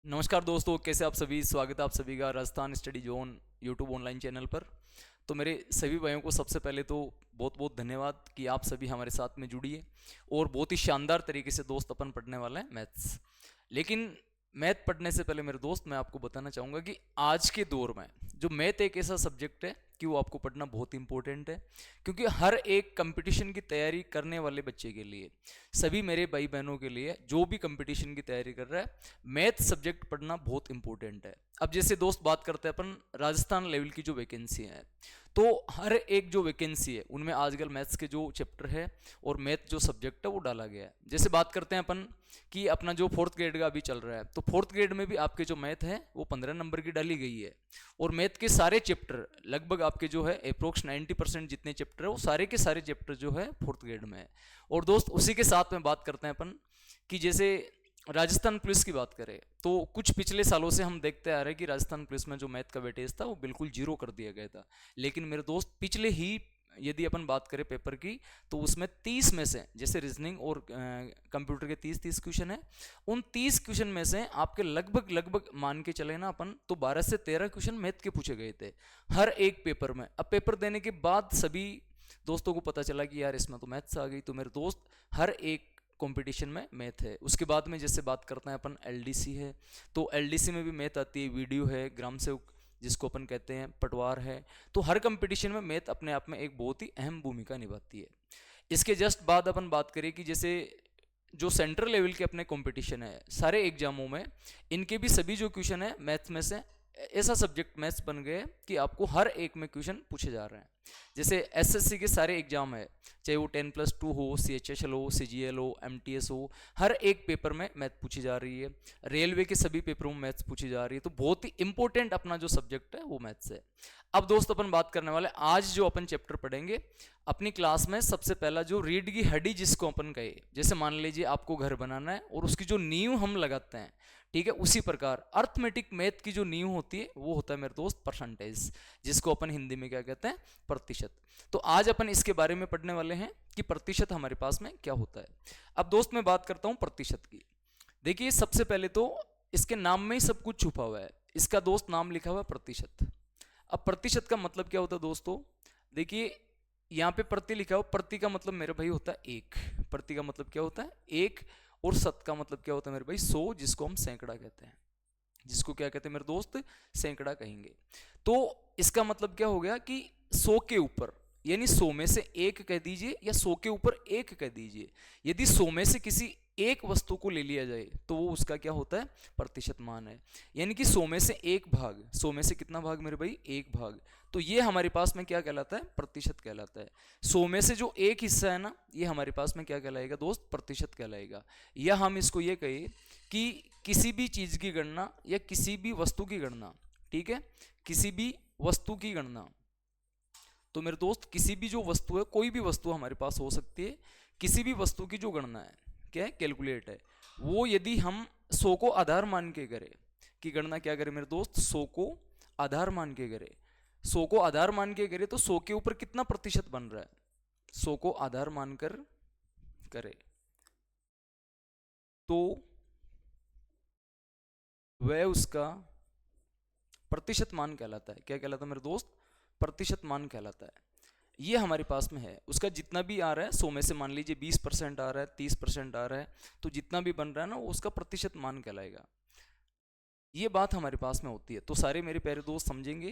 नमस्कार दोस्तों, कैसे आप सभी। स्वागत है आप सभी का Rajasthan study zone YouTube online channel पर। तो मेरे सभी भाइयों को सबसे पहले तो बहुत बहुत धन्यवाद कि आप सभी हमारे साथ में जुड़िए और बहुत ही शानदार तरीके से दोस्त अपन पढ़ने वाला है मैथ्स। लेकिन मैथ पढ़ने से पहले मेरे दोस्त मैं आपको बताना चाहूँगा कि आज के दौर में जो मैथ एक ऐसा सब्जेक्ट है कि वो आपको पढ़ना बहुत इंपॉर्टेंट है, क्योंकि हर एक कंपटीशन की तैयारी करने वाले बच्चे के लिए, सभी मेरे भाई बहनों के लिए जो भी कंपटीशन की तैयारी कर रहा है, मैथ सब्जेक्ट पढ़ना बहुत इंपॉर्टेंट है। अब जैसे दोस्त बात करते हैं अपन राजस्थान लेवल की जो वैकेंसी है, तो हर एक जो वैकेंसी है उनमें आजकल मैथ्स के जो चैप्टर है और मैथ जो सब्जेक्ट है वो डाला गया है। जैसे बात करते हैं अपन कि अपना जो फोर्थ ग्रेड का अभी चल रहा है, तो फोर्थ ग्रेड में भी आपके जो मैथ है वो 15 नंबर की डाली गई है। और मैथ के सारे चैप्टर लगभग आपके जो है अप्रोक्स 90% जितने चैप्टर है वो सारे के सारे चैप्टर जो है फोर्थ ग्रेड में है। और दोस्त उसी के साथ में बात करते हैं अपन कि जैसे राजस्थान पुलिस की बात करें, तो कुछ पिछले सालों से हम देखते आ रहे हैं कि राजस्थान पुलिस में जो मैथ का वेटेज था वो बिल्कुल जीरो कर दिया गया था। लेकिन मेरे दोस्त पिछले ही यदि अपन बात करें पेपर की, तो उसमें 30 में से, जैसे रीजनिंग और कंप्यूटर के 30-30 क्वेश्चन है, उन 30 क्वेश्चन में से आपके लगभग लगभग मान के चले ना अपन, तो 12 से 13 क्वेश्चन मैथ के पूछे गए थे हर एक पेपर में। अब पेपर देने के बाद सभी दोस्तों को पता चला कि यार इसमें तो मैथ्स आ गई। तो मेरे दोस्त हर एक कंपटीशन में मैथ है। उसके बाद में जैसे बात करते हैं अपन एलडीसी है, तो एलडीसी में भी मैथ आती है, वीडियो है, ग्राम सेवक जिसको अपन कहते हैं, पटवार है। तो हर कंपटीशन में मैथ अपने आप में एक बहुत ही अहम भूमिका निभाती है। इसके जस्ट बाद अपन बात करें कि जैसे जो सेंट्रल लेवल के अपने कंपटीशन है, सारे एग्जामों में इनके भी सभी जो क्वेश्चन है मैथ्स में से, ऐसा सब्जेक्ट मैथ्स बन गए कि आपको हर एक में क्वेश्चन पूछे जा रहे हैं। जैसे एसएससी के सारे एग्जाम है, चाहे वो 10+2 हो, सीएचएसएल हो, सीजीएल हो, एमटीएस हो, हर एक पेपर में मैथ पूछी जा रही है। रेलवे के सभी पेपरों में मैथ्स पूछी जा रही है। तो बहुत ही इंपॉर्टेंट अपना जो सब्जेक्ट है वो मैथ्स है। अब दोस्त अपन बात करने वाले आज जो अपन चैप्टर पढ़ेंगे अपनी क्लास में, सबसे पहला जो रीढ़ की हड्डी जिसको अपन कहे, जैसे मान लीजिए आपको घर बनाना है और उसकी जो नींव हम लगाते हैं, ठीक है, उसी प्रकार अर्थमेटिक मैथ की जो नींव होती है वो होता है मेरे दोस्त परसेंटेज, जिसको अपन हिंदी में क्या कहते हैं, प्रतिशत। तो आज अपन इसके बारे में पढ़ने वाले हैं कि प्रतिशत हमारे पास में क्या होता है। अब दोस्त मैं बात करता हूं प्रतिशत की। देखिए सबसे पहले तो इसके नाम में ही सब कुछ छुपा हुआ है। इसका दोस्त नाम लिखा हुआ है प्रतिशत। अब प्रतिशत का मतलब क्या होता है दोस्तों, देखिए यहाँ पे प्रति लिखा हो, प्रति का मतलब मेरे भाई होता है एक, प्रति का मतलब क्या होता है एक, और शत का मतलब क्या होता है मेरे भाई 100, जिसको हम सैकड़ा कहते हैं, जिसको क्या कहते हैं मेरे दोस्त, सैकड़ा कहेंगे। तो इसका मतलब क्या हो गया कि 100 के ऊपर, यानी 100 में से एक कह दीजिए या 100 के ऊपर एक कह दीजिए, यदि 100 में से किसी एक वस्तु को ले लिया जाए तो वो उसका क्या होता है, प्रतिशत मान है। यानी कि 100 में से एक भाग, 100 में से कितना भाग मेरे भाई, एक भाग, तो ये हमारे पास में क्या कहलाता है, प्रतिशत कहलाता है। 100 में से जो एक हिस्सा है ना, ये हमारे पास में क्या कहलाएगा दोस्त, प्रतिशत कहलाएगा। या हम इसको ये कहें कि किसी भी चीज की गणना या किसी भी वस्तु की गणना, ठीक है, किसी भी वस्तु की गणना, तो मेरे दोस्त किसी भी जो वस्तु है, कोई भी वस्तु हमारे पास हो सकती है, किसी भी वस्तु की जो गणना है, क्या है, कैलकुलेट है, वो यदि हम 100 को आधार मान के करें, कि गणना क्या करें मेरे दोस्त, 100 को आधार मान के करें, 100 को आधार मान के करें, तो 100 के ऊपर कितना प्रतिशत बन रहा है, 100 को आधार मानकर करे, तो वह उसका प्रतिशत मान कहलाता है। क्या कहलाता है मेरे दोस्त, प्रतिशत मान कहलाता है। ये हमारे पास में है, उसका जितना भी आ रहा है 100 में से मान लीजिए 20% आ रहा है, 30% आ रहा है, तो जितना भी बन रहा है ना वो उसका प्रतिशत मान कहलाएगा। ये बात हमारे पास में होती है। तो सारे मेरे प्यारे दोस्त समझेंगे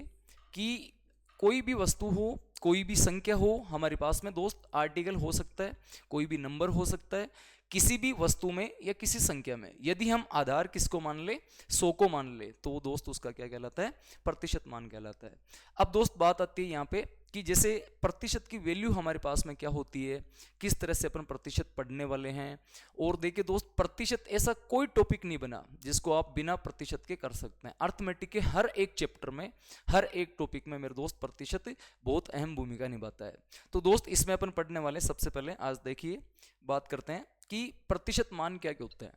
कि कोई भी वस्तु हो, कोई भी संख्या हो, हमारे पास में दोस्त आर्टिकल हो सकता है, कोई भी नंबर हो सकता है, किसी भी वस्तु में या किसी संख्या में यदि हम आधार किसको मान ले, 100 को मान ले, तो वो दोस्त उसका क्या कहलाता है, प्रतिशत मान कहलाता है। अब दोस्त बात आती है यहाँ पे कि जैसे प्रतिशत की वैल्यू हमारे पास में क्या होती है, किस तरह से अपन प्रतिशत पढ़ने वाले हैं। और देखिए दोस्त, प्रतिशत ऐसा कोई टॉपिक नहीं बना जिसको आप बिना प्रतिशत के कर सकते हैं। अर्थमेटिक के हर एक चैप्टर में, हर एक टॉपिक में मेरे दोस्त प्रतिशत बहुत अहम भूमिका निभाता है। तो दोस्त इसमें अपन पढ़ने वाले, सबसे पहले आज देखिए बात करते हैं कि प्रतिशत मान क्या क्या होता है।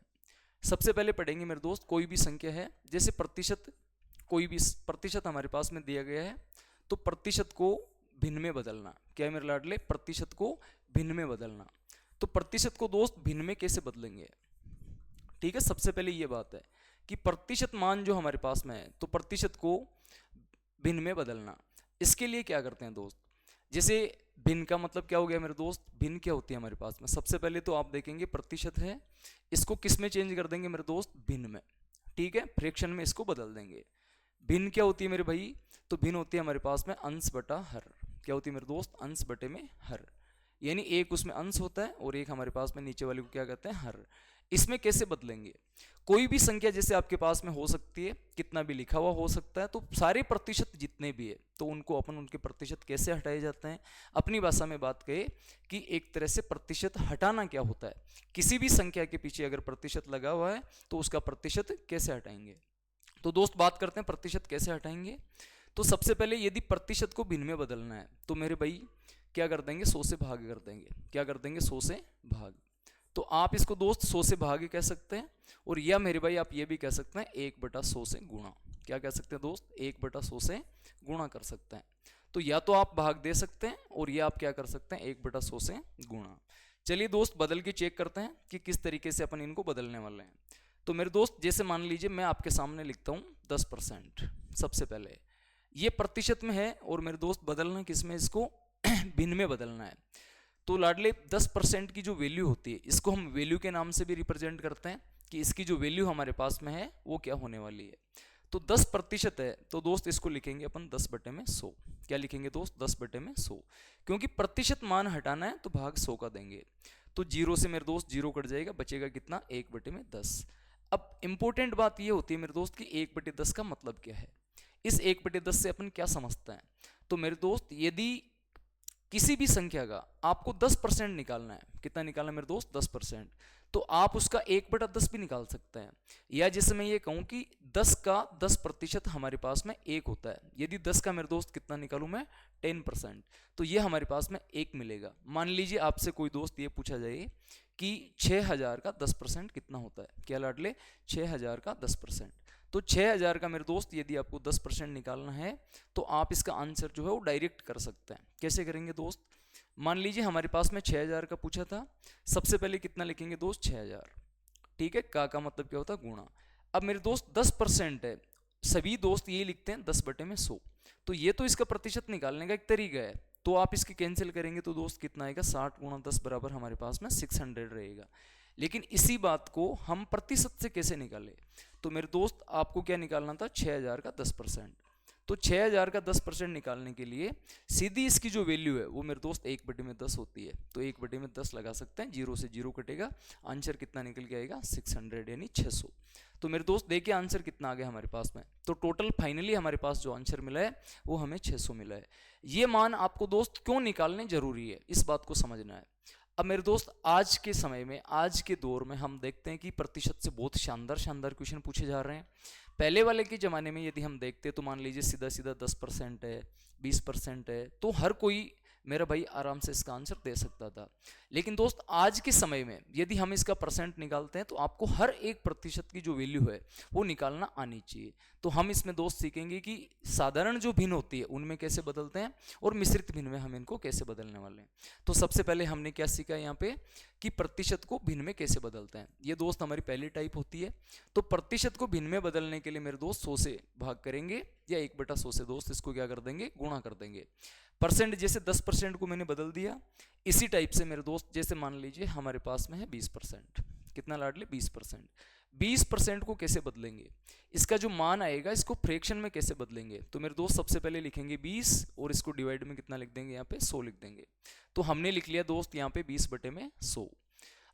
सबसे पहले पढ़ेंगे मेरे दोस्त, कोई भी संख्या है, जैसे प्रतिशत, कोई भी प्रतिशत हमारे पास में दिया गया है, तो प्रतिशत को भिन्न में बदलना, क्या है मेरे लाडले, प्रतिशत को भिन्न में बदलना। तो प्रतिशत को दोस्त भिन्न में कैसे बदलेंगे, ठीक है, सबसे पहले ये बात है कि प्रतिशत मान जो हमारे पास में है, तो प्रतिशत को भिन्न में बदलना। इसके लिए क्या करते हैं दोस्त, जैसे भिन्न का मतलब क्या हो गया मेरे दोस्त, भिन्न क्या होती है हमारे पास में, सबसे पहले तो आप देखेंगे प्रतिशत है, इसको किस में चेंज कर देंगे मेरे दोस्त, भिन्न में, ठीक है, फ्रैक्शन में इसको बदल देंगे। भिन्न क्या होती है मेरे भाई, तो भिन्न होती है हमारे पास में अंश बटा हर। क्या होती है मेरे दोस्त, अंश बटे में हर, यानी एक उसमें अंश होता है और एक हमारे पास में नीचे वाले को क्या कहते हैं, हर। इसमें कैसे बदलेंगे, कोई भी संख्या जैसे आपके पास में हो सकती है, कितना भी लिखा हुआ हो सकता है, तो सारे प्रतिशत जितने भी है तो उनको अपन उनके प्रतिशत कैसे हटाए जाते हैं, अपनी भाषा में बात करें कि एक तरह से प्रतिशत हटाना क्या होता है, किसी भी संख्या के पीछे अगर प्रतिशत लगा हुआ है तो उसका प्रतिशत कैसे हटाएंगे। तो दोस्त बात करते हैं प्रतिशत कैसे हटाएंगे। तो सबसे पहले यदि प्रतिशत को भिन्न में बदलना है तो मेरे भाई क्या कर देंगे, 100 से भाग कर देंगे। क्या कर देंगे, 100 से भाग। तो आप इसको दोस्त 100 से भाग कह सकते हैं, और या मेरे भाई आप ये भी कह सकते हैं 1/100 से गुणा। क्या कह सकते हैं दोस्त, 1/100 से गुणा कर सकते हैं। तो या तो आप भाग दे सकते हैं और या आप क्या कर सकते हैं 1/100 से गुणा। चलिए दोस्त बदल के चेक करते हैं कि किस तरीके से अपन इनको बदलने वाले हैं। तो मेरे दोस्त जैसे मान लीजिए मैं आपके सामने लिखता हूँ 10%। सबसे पहले ये प्रतिशत में है और मेरे दोस्त बदलना किस में, इसको भिन्न में बदलना है। तो लाडले 10% की जो वैल्यू होती है इसको हम वैल्यू के नाम से भी रिप्रेजेंट करते हैं कि इसकी जो वैल्यू हमारे पास में है वो क्या होने वाली है। तो 10% है तो दोस्त इसको लिखेंगे अपन 10/100। क्या लिखेंगे दोस्त, 10/100, क्योंकि प्रतिशत मान हटाना है तो भाग 100 का देंगे। तो 0 से मेरे दोस्त 0 कट जाएगा, बचेगा कितना, 1/10। अब इंपॉर्टेंट बात ये होती है मेरे दोस्त कि 1/10 का मतलब क्या है, इस 1/10 से अपन क्या समझते हैं। तो मेरे दोस्त यदि किसी भी संख्या का आपको 10% निकालना है, कितना निकालना है मेरे दोस्त, 10%, तो आप उसका 1/10 भी निकाल सकते हैं। या जैसे मैं ये कहूं कि 10 का 10% हमारे पास में 1 होता है, यदि 10 का मेरे दोस्त कितना निकालूं मैं, 10%, तो ये हमारे पास में 1 मिलेगा। मान लीजिए आपसे कोई दोस्त ये पूछा जाए कि 6000 का 10% कितना होता है। क्या लाडले, 6000 का 10%। तो 6000 का मेरे दोस्त यदि आपको 10% निकालना है तो आप इसका आंसर जो है वो डायरेक्ट कर सकते हैं। कैसे करेंगे दोस्त, मान लीजिए हमारे पास में 6000 का पूछा था, सबसे पहले कितना लिखेंगे दोस्त, 6000, ठीक है, का मतलब क्या होता है, गुणा। अब मेरे दोस्त 10% है, सभी दोस्त ये लिखते हैं 10/100, तो ये तो इसका प्रतिशत निकालने का एक तरीका है। तो आप इसकी कैंसिल करेंगे तो दोस्त कितना आएगा, 60 × 10 बराबर हमारे पास में 600 रहेगा। लेकिन इसी बात को हम प्रतिशत से कैसे निकाले, तो मेरे दोस्त आपको क्या निकालना था, 6000 का 10%। तो 6000 का 10% निकालने के लिए सीधी इसकी जो वैल्यू है वो मेरे दोस्त 1/10 होती है, तो 1/10 लगा सकते हैं, 0 से 0 कटेगा, आंसर कितना निकल के आएगा, 600 यानी 600। तो मेरे दोस्त देखिए आंसर कितना आ गया हमारे पास में। तो टोटल फाइनली हमारे पास जो आंसर मिला है वो हमें 600 मिला है। ये मान आपको दोस्त क्यों निकालने जरूरी है, इस बात को समझना है। अब मेरे दोस्त आज के समय में, आज के दौर में हम देखते हैं कि प्रतिशत से बहुत शानदार शानदार क्वेश्चन पूछे जा रहे हैं। पहले वाले के ज़माने में यदि हम देखते तो मान लीजिए सीधा सीधा 10% है, 20% है, तो हर कोई मेरा भाई आराम से इसका आंसर दे सकता था। लेकिन दोस्त आज के समय में यदि हम इसका परसेंट निकालते हैं तो आपको हर एक प्रतिशत की जो वैल्यू है वो निकालना आनी चाहिए। तो हम इसमें दोस्त सीखेंगे कि साधारण जो भिन्न होती है उनमें कैसे बदलते हैं और मिश्रित भिन्न में हम इनको कैसे बदलने वाले हैं। तो सबसे पहले हमने क्या सीखा यहाँ पे कि प्रतिशत को भिन्न में कैसे बदलते हैं। ये दोस्त हमारी पहली टाइप होती है। तो प्रतिशत को भिन्न में बदलने के लिए मेरे दोस्त 100 से भाग करेंगे या 1/100 से दोस्त इसको क्या कर देंगे, गुणा कर देंगे। परसेंट जैसे 10% को मैंने बदल दिया, इसी टाइप से मेरे दोस्त जैसे मान लीजिए हमारे पास में है 20%, कितना लाडले 20%। 20% को कैसे बदलेंगे, इसका जो मान आएगा इसको फ्रैक्शन में कैसे बदलेंगे। तो मेरे दोस्त सबसे पहले लिखेंगे 20 और इसको डिवाइड में कितना लिख देंगे, यहाँ पे 100 लिख देंगे। तो हमने लिख लिया दोस्त यहाँ पे 20/100।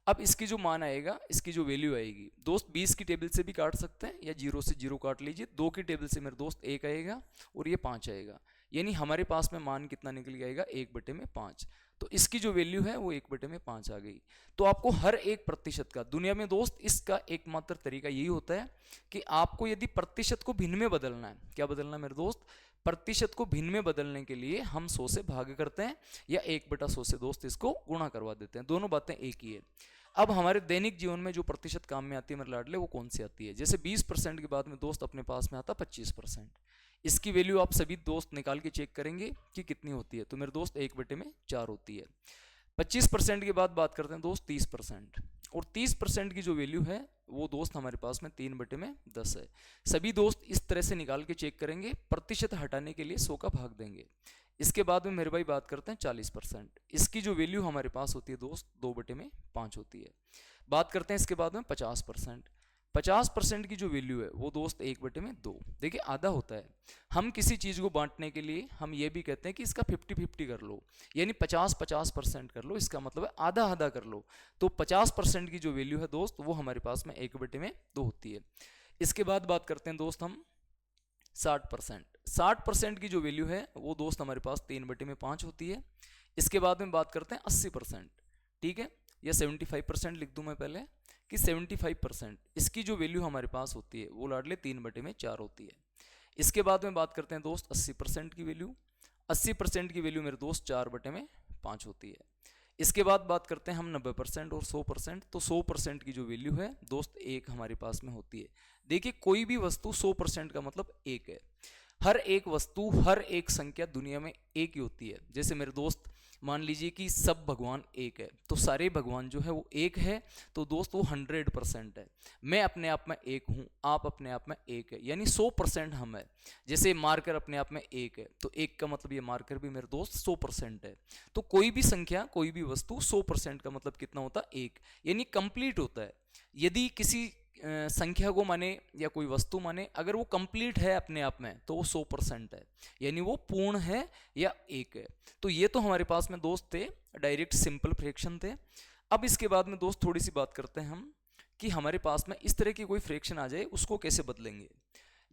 अब इसकी जो मान आएगा, इसकी जो वैल्यू आएगी दोस्त 20 की टेबल से भी काट सकते हैं या 0 से 0 काट लीजिए, 2 की टेबल से मेरे दोस्त 1 आएगा और ये 5 आएगा, यानी हमारे पास में मान कितना निकल के आएगा, 1/5। तो इसकी जो वैल्यू है वो 1/5 आ गई। तो आपको हर एक प्रतिशत का दुनिया में दोस्त इसका एकमात्र तरीका यही होता है कि आपको यदि प्रतिशत को भिन्न में बदलना है, क्या बदलना है मेरे दोस्त, प्रतिशत को भिन्न में बदलने के लिए हम 100 से भाग करते हैं या 1/100 से दोस्त इसको गुणा करवा देते हैं, दोनों बातें एक ही है। अब हमारे दैनिक जीवन में जो प्रतिशत काम में आती है मेरे लाडले, वो कौन सी आती है, जैसे 20% के बाद में दोस्त अपने पास में आता 25%। इसकी वैल्यू आप सभी दोस्त निकाल के चेक करेंगे कि कितनी होती है। तो मेरे दोस्त 1/4 होती है। 25% के बाद बात करते हैं दोस्त 30%, और 30% की जो वैल्यू है वो दोस्त हमारे पास में 3/10 है। सभी दोस्त इस तरह से निकाल के चेक करेंगे, प्रतिशत हटाने के लिए 100 का भाग देंगे। इसके बाद में मेरे भाई बात करते हैं 40%। इसकी जो वैल्यू हमारे पास होती है दोस्त 2/5 होती है। बात करते हैं इसके बाद में 50%। 50% की जो वैल्यू है वो दोस्त 1/2। देखिए आधा होता है। हम किसी चीज़ को बांटने के लिए हम ये भी कहते हैं कि इसका 50-50 कर लो, यानी 50-50% कर लो, इसका मतलब है आधा आधा कर लो। तो 50% की जो वैल्यू है दोस्त वो हमारे पास में 1/2 होती है। इसके बाद बात करते हैं दोस्त हम 60%। 60% की जो वैल्यू है वो दोस्त हमारे पास 3/5 होती है। इसके बाद में बात करते हैं 80%। ठीक है, या 75% लिख दूं मैं पहले कि 75% इसकी जो वैल्यू हमारे पास होती है वो लाडले 3/4 होती है। इसके बाद में बात करते हैं दोस्त 80% की वैल्यू। 80% की वैल्यू मेरे दोस्त 4/5 होती है। इसके बाद बात करते हैं हम 90% और 100%। तो 100% की जो वैल्यू है दोस्त 1 हमारे पास में होती है। देखिए कोई भी वस्तु 100% का मतलब 1 है। हर एक वस्तु, हर एक संख्या दुनिया में एक ही होती है। जैसे मेरे दोस्त मान लीजिए कि सब भगवान एक है, तो सारे भगवान जो है वो एक है, तो दोस्त वो 100% है। मैं अपने आप में एक हूँ, आप अपने आप में एक है, यानी 100% हम है। जैसे मार्कर अपने आप में एक है, तो एक का मतलब ये मार्कर भी मेरे दोस्त 100% है। तो कोई भी संख्या, कोई भी वस्तु 100% का मतलब कितना होता है? एक, यानी कंप्लीट होता है। यदि किसी संख्या को माने या कोई वस्तु माने, अगर वो कंप्लीट है अपने आप में तो वो 100% है, यानी वो पूर्ण है या एक है। तो ये तो हमारे पास में दोस्त थे डायरेक्ट सिंपल फ्रैक्शन थे। अब इसके बाद में दोस्त थोड़ी सी बात करते हैं हम कि हमारे पास में इस तरह की कोई फ्रैक्शन आ जाए उसको कैसे बदलेंगे।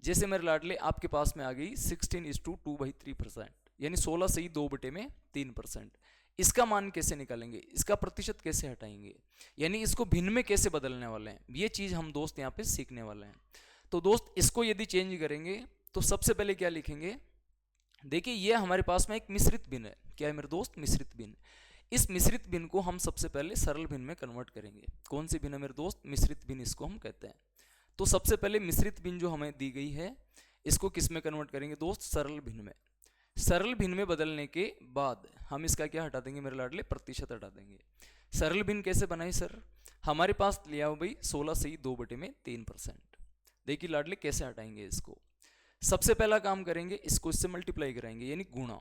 जैसे मेरे लाडले आपके पास में आ गई 16:2/3%, यानी 16 से ही 2/3%। इसका मान कैसे निकालेंगे, इसका प्रतिशत कैसे हटाएंगे, यानी इसको भिन्न में कैसे बदलने वाले हैं, ये चीज़ हम दोस्त यहाँ पे सीखने वाले हैं। तो दोस्त इसको यदि चेंज करेंगे तो सबसे पहले क्या लिखेंगे, देखिए ये हमारे पास में एक मिश्रित भिन्न है। क्या है मेरे दोस्त? मिश्रित भिन्न। इस मिश्रित भिन्न को हम सबसे पहले सरल भिन्न में कन्वर्ट करेंगे। कौन सी भिन्न है मेरे दोस्त? मिश्रित भिन्न इसको हम कहते हैं। तो सबसे पहले मिश्रित भिन्न जो हमें दी गई है इसको किस में कन्वर्ट करेंगे दोस्त? सरल भिन्न में। सरल भिन्न में बदलने के बाद हम इसका क्या हटा देंगे मेरे लाडले? प्रतिशत हटा देंगे। सरल भिन्न कैसे बनाए सर? हमारे पास लिया हो भाई 16 से ही 2/3%। देखिए लाडले कैसे हटाएंगे इसको। सबसे पहला काम करेंगे, इसको इससे मल्टीप्लाई कराएंगे, यानी गुणा।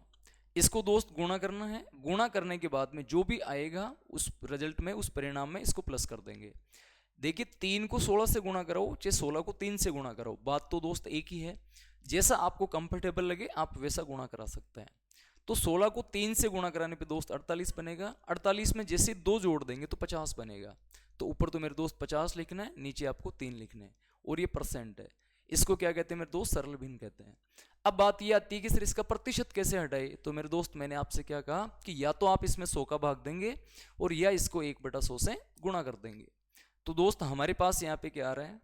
इसको दोस्त गुणा करना है। गुणा करने के बाद में जो भी आएगा उस रिजल्ट में, उस परिणाम में इसको प्लस कर देंगे। देखिए 3 को 16 से गुणा करो चाहे 16 को 3 से गुणा करो, बात तो दोस्त एक ही है। जैसा आपको कंफर्टेबल लगे आप वैसा गुणा करा सकते हैं। तो 16 को 3 से गुणा कराने पे दोस्त 48 बनेगा। 48 में जैसे 2 जोड़ देंगे तो 50 बनेगा। तो ऊपर तो मेरे दोस्त 50 लिखना है, नीचे आपको 3 लिखना है, और ये परसेंट है। इसको क्या कहते हैं मेरे दोस्त? सरल भिन्न कहते हैं। अब बात ये आती है कि सर इसका प्रतिशत कैसे हटाए। तो मेरे दोस्त मैंने आपसे क्या कहा कि या तो आप इसमें 100 का भाग देंगे और या इसको 1/100 से गुणा कर देंगे। तो दोस्त हमारे पास यहाँ पे क्या आ रहा है?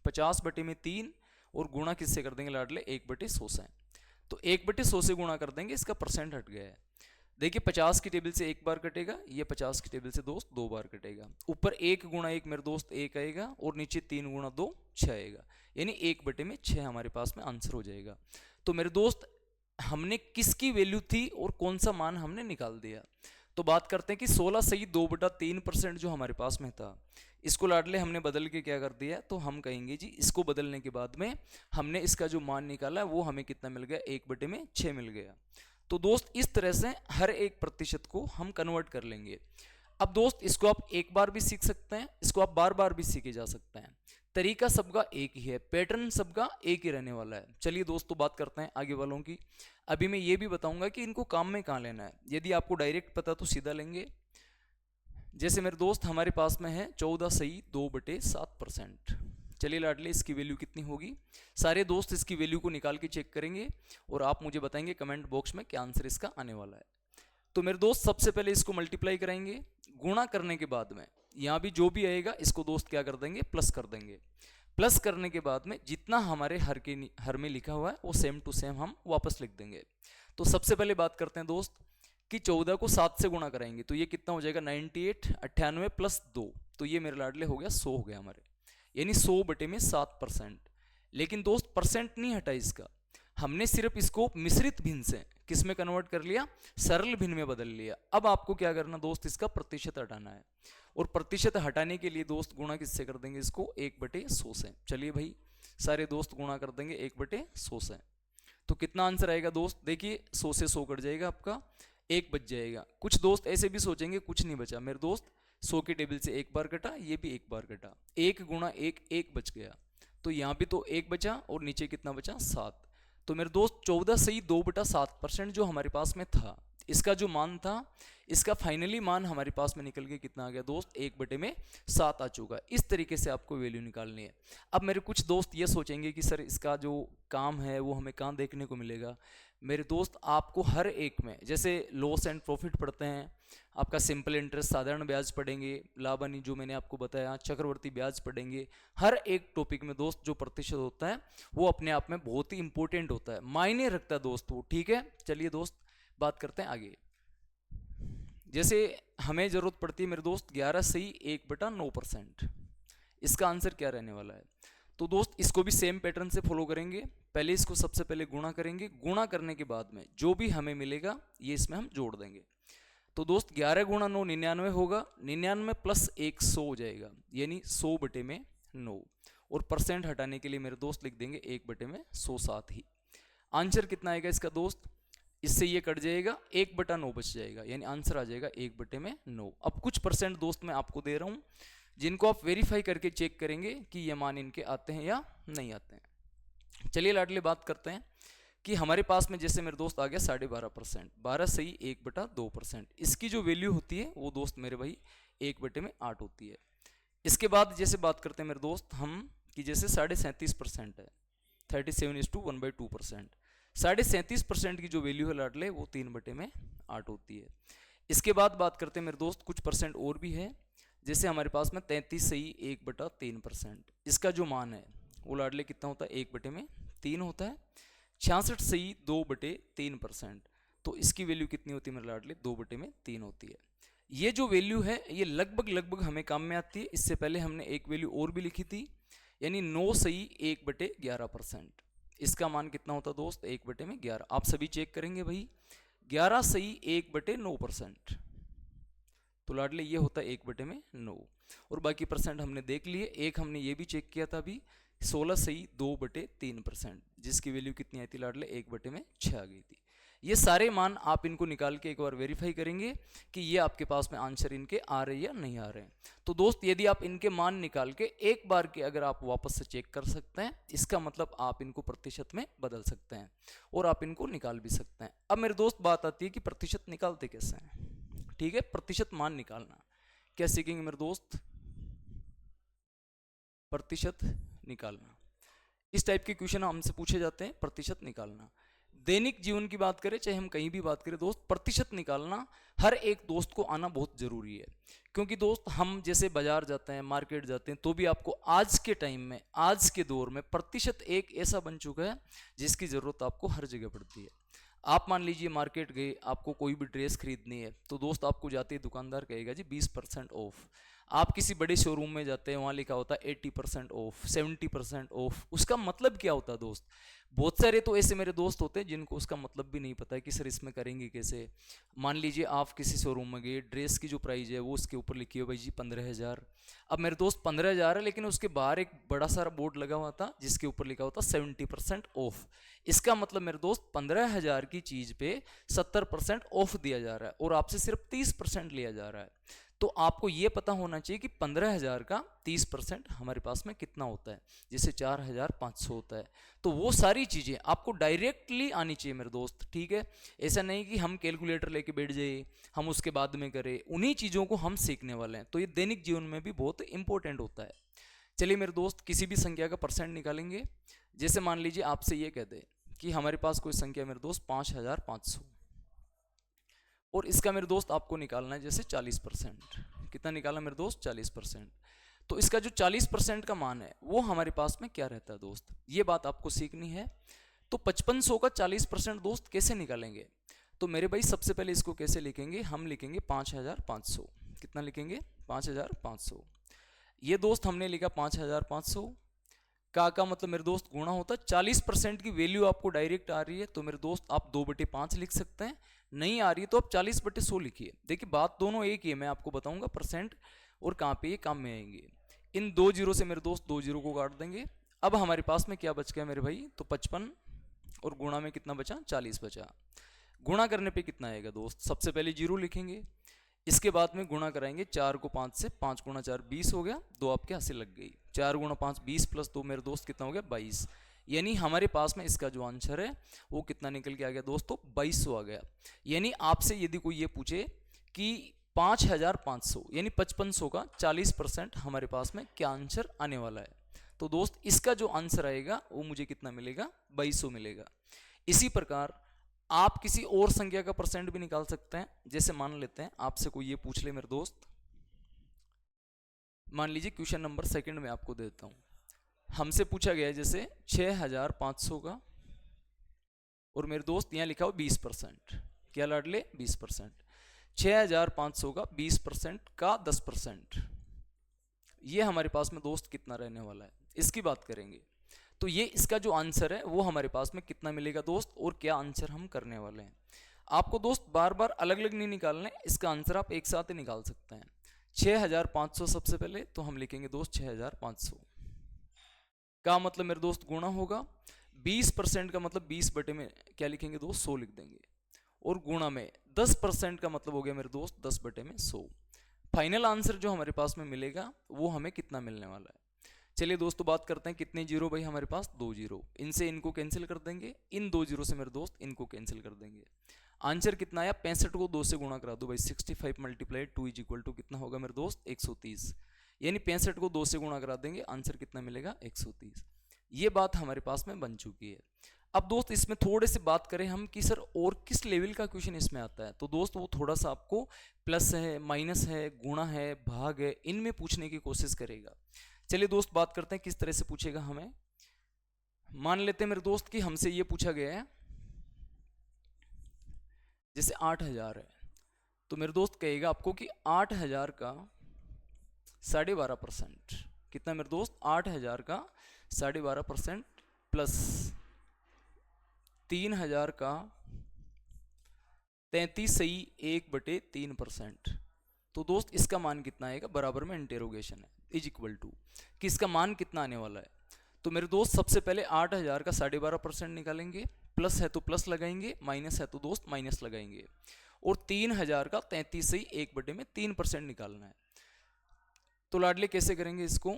50/3 और गुणा किससे कर देंगे लाडले? 1/100 से। तो 1/100 से गुणा कर देंगे, इसका परसेंट हट गया है। देखिए 50 की टेबल से एक बार कटेगा, ये 50 की टेबल से दोस्त 2 बार कटेगा। ऊपर 1 गुणा 1 मेरे दोस्त 1 आएगा और नीचे 3 गुणा 2 6 आएगा, यानी 1/6 हमारे पास में आंसर हो जाएगा। तो मेरे दोस्त हमने किसकी वैल्यू थी और कौन सा मान हमने निकाल दिया। तो बात करते हैं कि 16 से ही 2/3% जो हमारे पास में था, इसको लाडले हमने बदल के क्या कर दिया। तो हम कहेंगे जी इसको बदलने के बाद में हमने इसका जो मान निकाला वो हमें कितना मिल गया? 1/6 मिल गया। तो दोस्त इस तरह से हर एक प्रतिशत को हम कन्वर्ट कर लेंगे। अब दोस्त इसको आप एक बार भी सीख सकते हैं, इसको आप बार बार भी सीखे जा सकते हैं। तरीका सबका एक ही है, पैटर्न सबका एक ही रहने वाला है। चलिए दोस्तों बात करते हैं आगे वालों की। अभी मैं ये भी बताऊंगा कि इनको काम में कहाँ लेना है। यदि आपको डायरेक्ट पता तो सीधा लेंगे। जैसे मेरे दोस्त हमारे पास में है 14 सही 2/7%। चलिए लाडले इसकी वैल्यू कितनी होगी? सारे दोस्त इसकी वैल्यू को निकाल के चेक करेंगे और आप मुझे बताएंगे कमेंट बॉक्स में क्या आंसर इसका आने वाला है। तो मेरे दोस्त सबसे पहले इसको मल्टीप्लाई कराएंगे। गुणा करने के बाद में यहाँ भी जो भी आएगा इसको दोस्त क्या कर देंगे? प्लस कर देंगे। प्लस करने के बाद में जितना हमारे हर में लिखा हुआ है वो सेम टू सेम हम वापस लिख देंगे। तो सबसे पहले बात करते हैं दोस्त कि 14 को 7 से गुणा कराएंगे तो ये कितना हो जाएगा? 98, 98 प्लस 2, तो ये मेरे लाडले हो गया 100 हो गया हमारे, यानी 100/7%। लेकिन दोस्त परसेंट नहीं हटा इसका, हमने सिर्फ इसको मिश्रित भिन्न से किस में कन्वर्ट कर लिया, सरल भिन्न में बदल लिया। अब आपको क्या करना दोस्त, इसका प्रतिशत हटाना है, और प्रतिशत हटाने के लिए दोस्त गुणा किससे कर देंगे, इसको 1/100 से। चलिए भाई सारे दोस्त गुणा कर देंगे 1/100 से, तो कितना आंसर आएगा दोस्त, देखिए 100 से 100 कट जाएगा, आपका 1 बच जाएगा। कुछ दोस्त ऐसे भी सोचेंगे कुछ नहीं बचा, मेरे दोस्त 100 के टेबल से एक बार कटा, ये भी एक बार कटा, 1 गुणा 1 1 बच गया, तो यहाँ भी तो 1 बचा और नीचे कितना बचा 7। तो मेरे दोस्त 14 सही 2/7% जो हमारे पास में था, इसका जो मान था, इसका फाइनली मान हमारे पास में निकल के कितना आ गया दोस्त, 1/7 आ चुका है। इस तरीके से आपको वैल्यू निकालनी है। अब मेरे कुछ दोस्त ये सोचेंगे कि सर इसका जो काम है वो हमें कहाँ देखने को मिलेगा। मेरे दोस्त आपको हर एक में, जैसे लॉस एंड प्रॉफिट पढ़ते हैं, आपका सिंपल इंटरेस्ट साधारण ब्याज पढ़ेंगे, लाभ हानि जो मैंने आपको बताया, चक्रवर्ती ब्याज पढ़ेंगे, हर एक टॉपिक में दोस्त जो प्रतिशत होता है वो अपने आप में बहुत ही इंपॉर्टेंट होता है, मायने रखता है दोस्त वो, ठीक है। चलिए दोस्त बात करते हैं आगे। जैसे हमें जरूरत पड़ती है मेरे दोस्त 11 सही 1/9%, इसका आंसर क्या रहने वाला है। तो दोस्त इसको भी सेम पैटर्न से फॉलो करेंगे, पहले इसको सबसे पहले गुणा करेंगे, गुणा करने के बाद में जो भी हमें मिलेगा ये इसमें हम जोड़ देंगे। तो दोस्त 11 गुणा 9 99 होगा, 99 प्लस 1 100 हो जाएगा, यानी 100/9, और परसेंट हटाने के लिए मेरे दोस्त लिख देंगे 1/107 ही। आंसर कितना आएगा इसका दोस्त, इससे ये कट जाएगा, 1/9 बच जाएगा, यानी आंसर आ जाएगा 1/9। अब कुछ परसेंट दोस्त मैं आपको दे रहा हूं जिनको आप वेरीफाई करके चेक करेंगे कि ये मान इनके आते हैं या नहीं आते हैं। चलिए लाडले बात करते हैं कि हमारे पास में जैसे मेरे दोस्त आ गया 12.5%, 12 सही 1/2%, इसकी जो वैल्यू होती है वो दोस्त मेरे भाई 1/8 होती है। इसके बाद जैसे बात करते हैं मेरे दोस्त हम कि जैसे 37.5% है, 37:1/2%, 37.5% की जो वैल्यू है लाडले वो 3/8 होती है। इसके बाद बात करते हैं मेरे दोस्त कुछ परसेंट और भी है, जैसे हमारे पास में 33 सही 1/3%, इसका जो मान है वो लाडले कितना होता है, 1/3 होता है। 66 सही 2/3%, तो इसकी वैल्यू कितनी होती है मेरे लाडले, 2/3 होती है। ये जो वैल्यू है ये लगभग हमें काम में आती है। इससे पहले हमने एक वैल्यू और भी लिखी थी, यानी 9 सही 1/11%, इसका मान कितना होता है दोस्त, 1/11। आप सभी चेक करेंगे भाई, 11 सही 1/9%, तो लाडले ये होता है 1/9, और बाकी परसेंट हमने देख लिए। एक हमने ये भी चेक किया था अभी, 16 सही 2/3%, जिसकी वैल्यू कितनी आई थी लाडले, 1/6 आ गई थी। ये सारे मान आप इनको निकाल के एक बार वेरीफाई करेंगे कि ये आपके पास में आंसर इनके आ रहे हैं या नहीं आ रहे हैं। तो दोस्त यदि आप इनके मान निकाल के एक बार के अगर आप वापस से चेक कर सकते हैं, इसका मतलब आप इनको प्रतिशत में बदल सकते हैं और आप इनको निकाल भी सकते हैं। अब मेरे दोस्त बात आती है कि प्रतिशत निकालते कैसे हैं। ठीक है, प्रतिशत मान निकालना क्या सीखेंगे मेरे दोस्त, प्रतिशत निकालना। इस टाइप के क्वेश्चन हमसे पूछे जाते हैं, प्रतिशत निकालना। दैनिक जीवन की बात करें चाहे हम कहीं भी बात करें दोस्त, प्रतिशत निकालना हर एक दोस्त को आना बहुत जरूरी है। क्योंकि दोस्त हम जैसे बाजार जाते हैं, मार्केट जाते हैं, तो भी आपको आज के टाइम में, आज के दौर में प्रतिशत एक ऐसा बन चुका है जिसकी जरूरत आपको हर जगह पड़ती है। आप मान लीजिए मार्केट गए, आपको कोई भी ड्रेस खरीदनी है, तो दोस्त आपको जाते ही दुकानदार कहेगा जी 20% ऑफ। आप किसी बड़े शोरूम में जाते हैं, वहाँ लिखा होता है 80% ऑफ, 70% ऑफ। उसका मतलब क्या होता है दोस्त, बहुत सारे तो ऐसे मेरे दोस्त होते हैं जिनको उसका मतलब भी नहीं पता है कि सर इसमें करेंगे कैसे। मान लीजिए आप किसी शोरूम में गए, ड्रेस की जो प्राइस है वो उसके ऊपर लिखी है भाई जी 15,000। अब मेरे दोस्त 15,000 है, लेकिन उसके बाहर एक बड़ा सारा बोर्ड लगा हुआ था जिसके ऊपर लिखा होता 70% ऑफ। इसका मतलब मेरे दोस्त 15,000 की चीज पे 70% ऑफ दिया जा रहा है और आपसे सिर्फ 30% लिया जा रहा है। तो आपको ये पता होना चाहिए कि 15,000 का 30% हमारे पास में कितना होता है, जैसे 4,500 होता है। तो वो सारी चीजें आपको डायरेक्टली आनी चाहिए मेरे दोस्त, ठीक है। ऐसा नहीं कि हम कैलकुलेटर लेके बैठ जाइए, हम उसके बाद में करें, उन्हीं चीजों को हम सीखने वाले हैं। तो ये दैनिक जीवन में भी बहुत इंपॉर्टेंट होता है। चलिए मेरे दोस्त किसी भी संख्या का परसेंट निकालेंगे। जैसे मान लीजिए आपसे ये कह दे कि हमारे पास कोई संख्या मेरे दोस्त 5,500, और इसका मेरे दोस्त आपको निकालना है जैसे 40%। कितना निकालना मेरे दोस्त, 40%। तो इसका जो 40% का मान है वो हमारे पास में क्या रहता है दोस्त, ये बात आपको सीखनी है। तो 5500 का 40% दोस्त कैसे निकालेंगे, तो मेरे भाई सबसे पहले इसको कैसे लिखेंगे, हम लिखेंगे 5,500। कितना लिखेंगे, 5,500। ये दोस्त हमने लिखा 5,500, का मतलब मेरे दोस्त गुणा होता है। 40% की वैल्यू आपको डायरेक्ट आ रही है तो मेरे दोस्त आप 2/5 लिख सकते हैं, नहीं आ रही है तो आप 40/100 लिखिए। देखिए बात दोनों एक ही है, मैं आपको बताऊंगा परसेंट और कहाँ पे ये काम में आएंगे। इन 2 जीरो से मेरे दोस्त 2 जीरो को काट देंगे। अब हमारे पास में क्या बच गया मेरे भाई, तो 55 और गुणा में कितना बचा, 40 बचा। गुणा करने पे कितना आएगा दोस्त, सबसे पहले जीरो लिखेंगे, इसके बाद में गुणा कराएंगे 4 को 5 से, 5 गुणा 4 20 हो गया, 2 आपके हाथ से लग गई, 4 गुणा 5 20 प्लस 2 मेरे दोस्त कितना हो गया 22। यानी हमारे पास में इसका जो आंसर है वो कितना निकल के आ गया दोस्तों, 2200 आ गया। यानी आपसे यदि कोई ये पूछे कि 5500 यानी 5500 का 40% हमारे पास में क्या आंसर आने वाला है, तो दोस्त इसका जो आंसर आएगा वो मुझे कितना मिलेगा, 2200 मिलेगा। इसी प्रकार आप किसी और संख्या का परसेंट भी निकाल सकते हैं। जैसे मान लेते हैं आपसे कोई ये पूछ ले मेरे दोस्त, मान लीजिए क्वेश्चन नंबर सेकंड में आपको देता हूं, हमसे पूछा गया है जैसे 6500 का, और मेरे दोस्त यहां लिखा हो 20%, क्या लाडले 20%, 6500 का 20% का 10%, ये हमारे पास में दोस्त कितना रहने वाला है, इसकी बात करेंगे। तो ये इसका जो आंसर है वो हमारे पास में कितना मिलेगा दोस्त, और क्या आंसर हम करने वाले हैं। आपको दोस्त बार बार अलग अलग नहीं निकालना है, इसका आंसर आप एक साथ ही निकाल सकते हैं। 6500 सबसे पहले तो हम लिखेंगे दोस्त 6500 का मतलब मेरे दोस्त गुणा होगा, 20% का मतलब 20 बटे में क्या लिखेंगे दोस्त 100 लिख देंगे, और गुणा में 10% का मतलब हो गया मेरे दोस्त 10 बटे में 100। फाइनल आंसर जो हमारे पास में मिलेगा वो हमें कितना मिलने वाला है। चलिए दोस्तों बात करते हैं कितने जीरो भाई हमारे पास, 2 जीरो, इनसे इनको कैंसिल कर देंगे, इन 2 जीरो से मेरे दोस्त इनको कैंसिल कर देंगे। आंसर कितना आया, 65 को 2 से गुणा करा दो भाई, 65 मल्टीप्लाइड 2 इज इक्वल टू कितना होगा मेरे दोस्त 130, यानी 65 को 2 से गुणा करा देंगे, आंसर कितना मिलेगा 130। ये बात हमारे पास में बन चुकी है। अब दोस्त इसमें थोड़े से बात करें हम कि सर और किस लेवल का क्वेश्चन इसमें आता है, तो दोस्त वो थोड़ा सा आपको प्लस है, माइनस है, गुणा है, भाग है, इनमें पूछने की कोशिश करेगा। चलिए दोस्त बात करते हैं किस तरह से पूछेगा हमें। मान लेते हैं मेरे दोस्त कि हमसे ये पूछा गया है जैसे 8000 है, तो मेरे दोस्त कहेगा आपको कि 8000 का 12.5%, कितना मेरे दोस्त 8000 का 12.5% प्लस 3000 का 33.1/3%, तो दोस्त इसका मान कितना आएगा, बराबर में इंटेरोगेशन है, इज इक्वल टू कि इसका मान कितना आने वाला है। तो मेरे दोस्त सबसे पहले 8000 का 12.5% निकालेंगे, प्लस है तो प्लस लगाएंगे, माइनस है तो दोस्त माइनस लगाएंगे, और 3000 का 33.1/3% निकालना है। तो लाडले कैसे करेंगे इसको,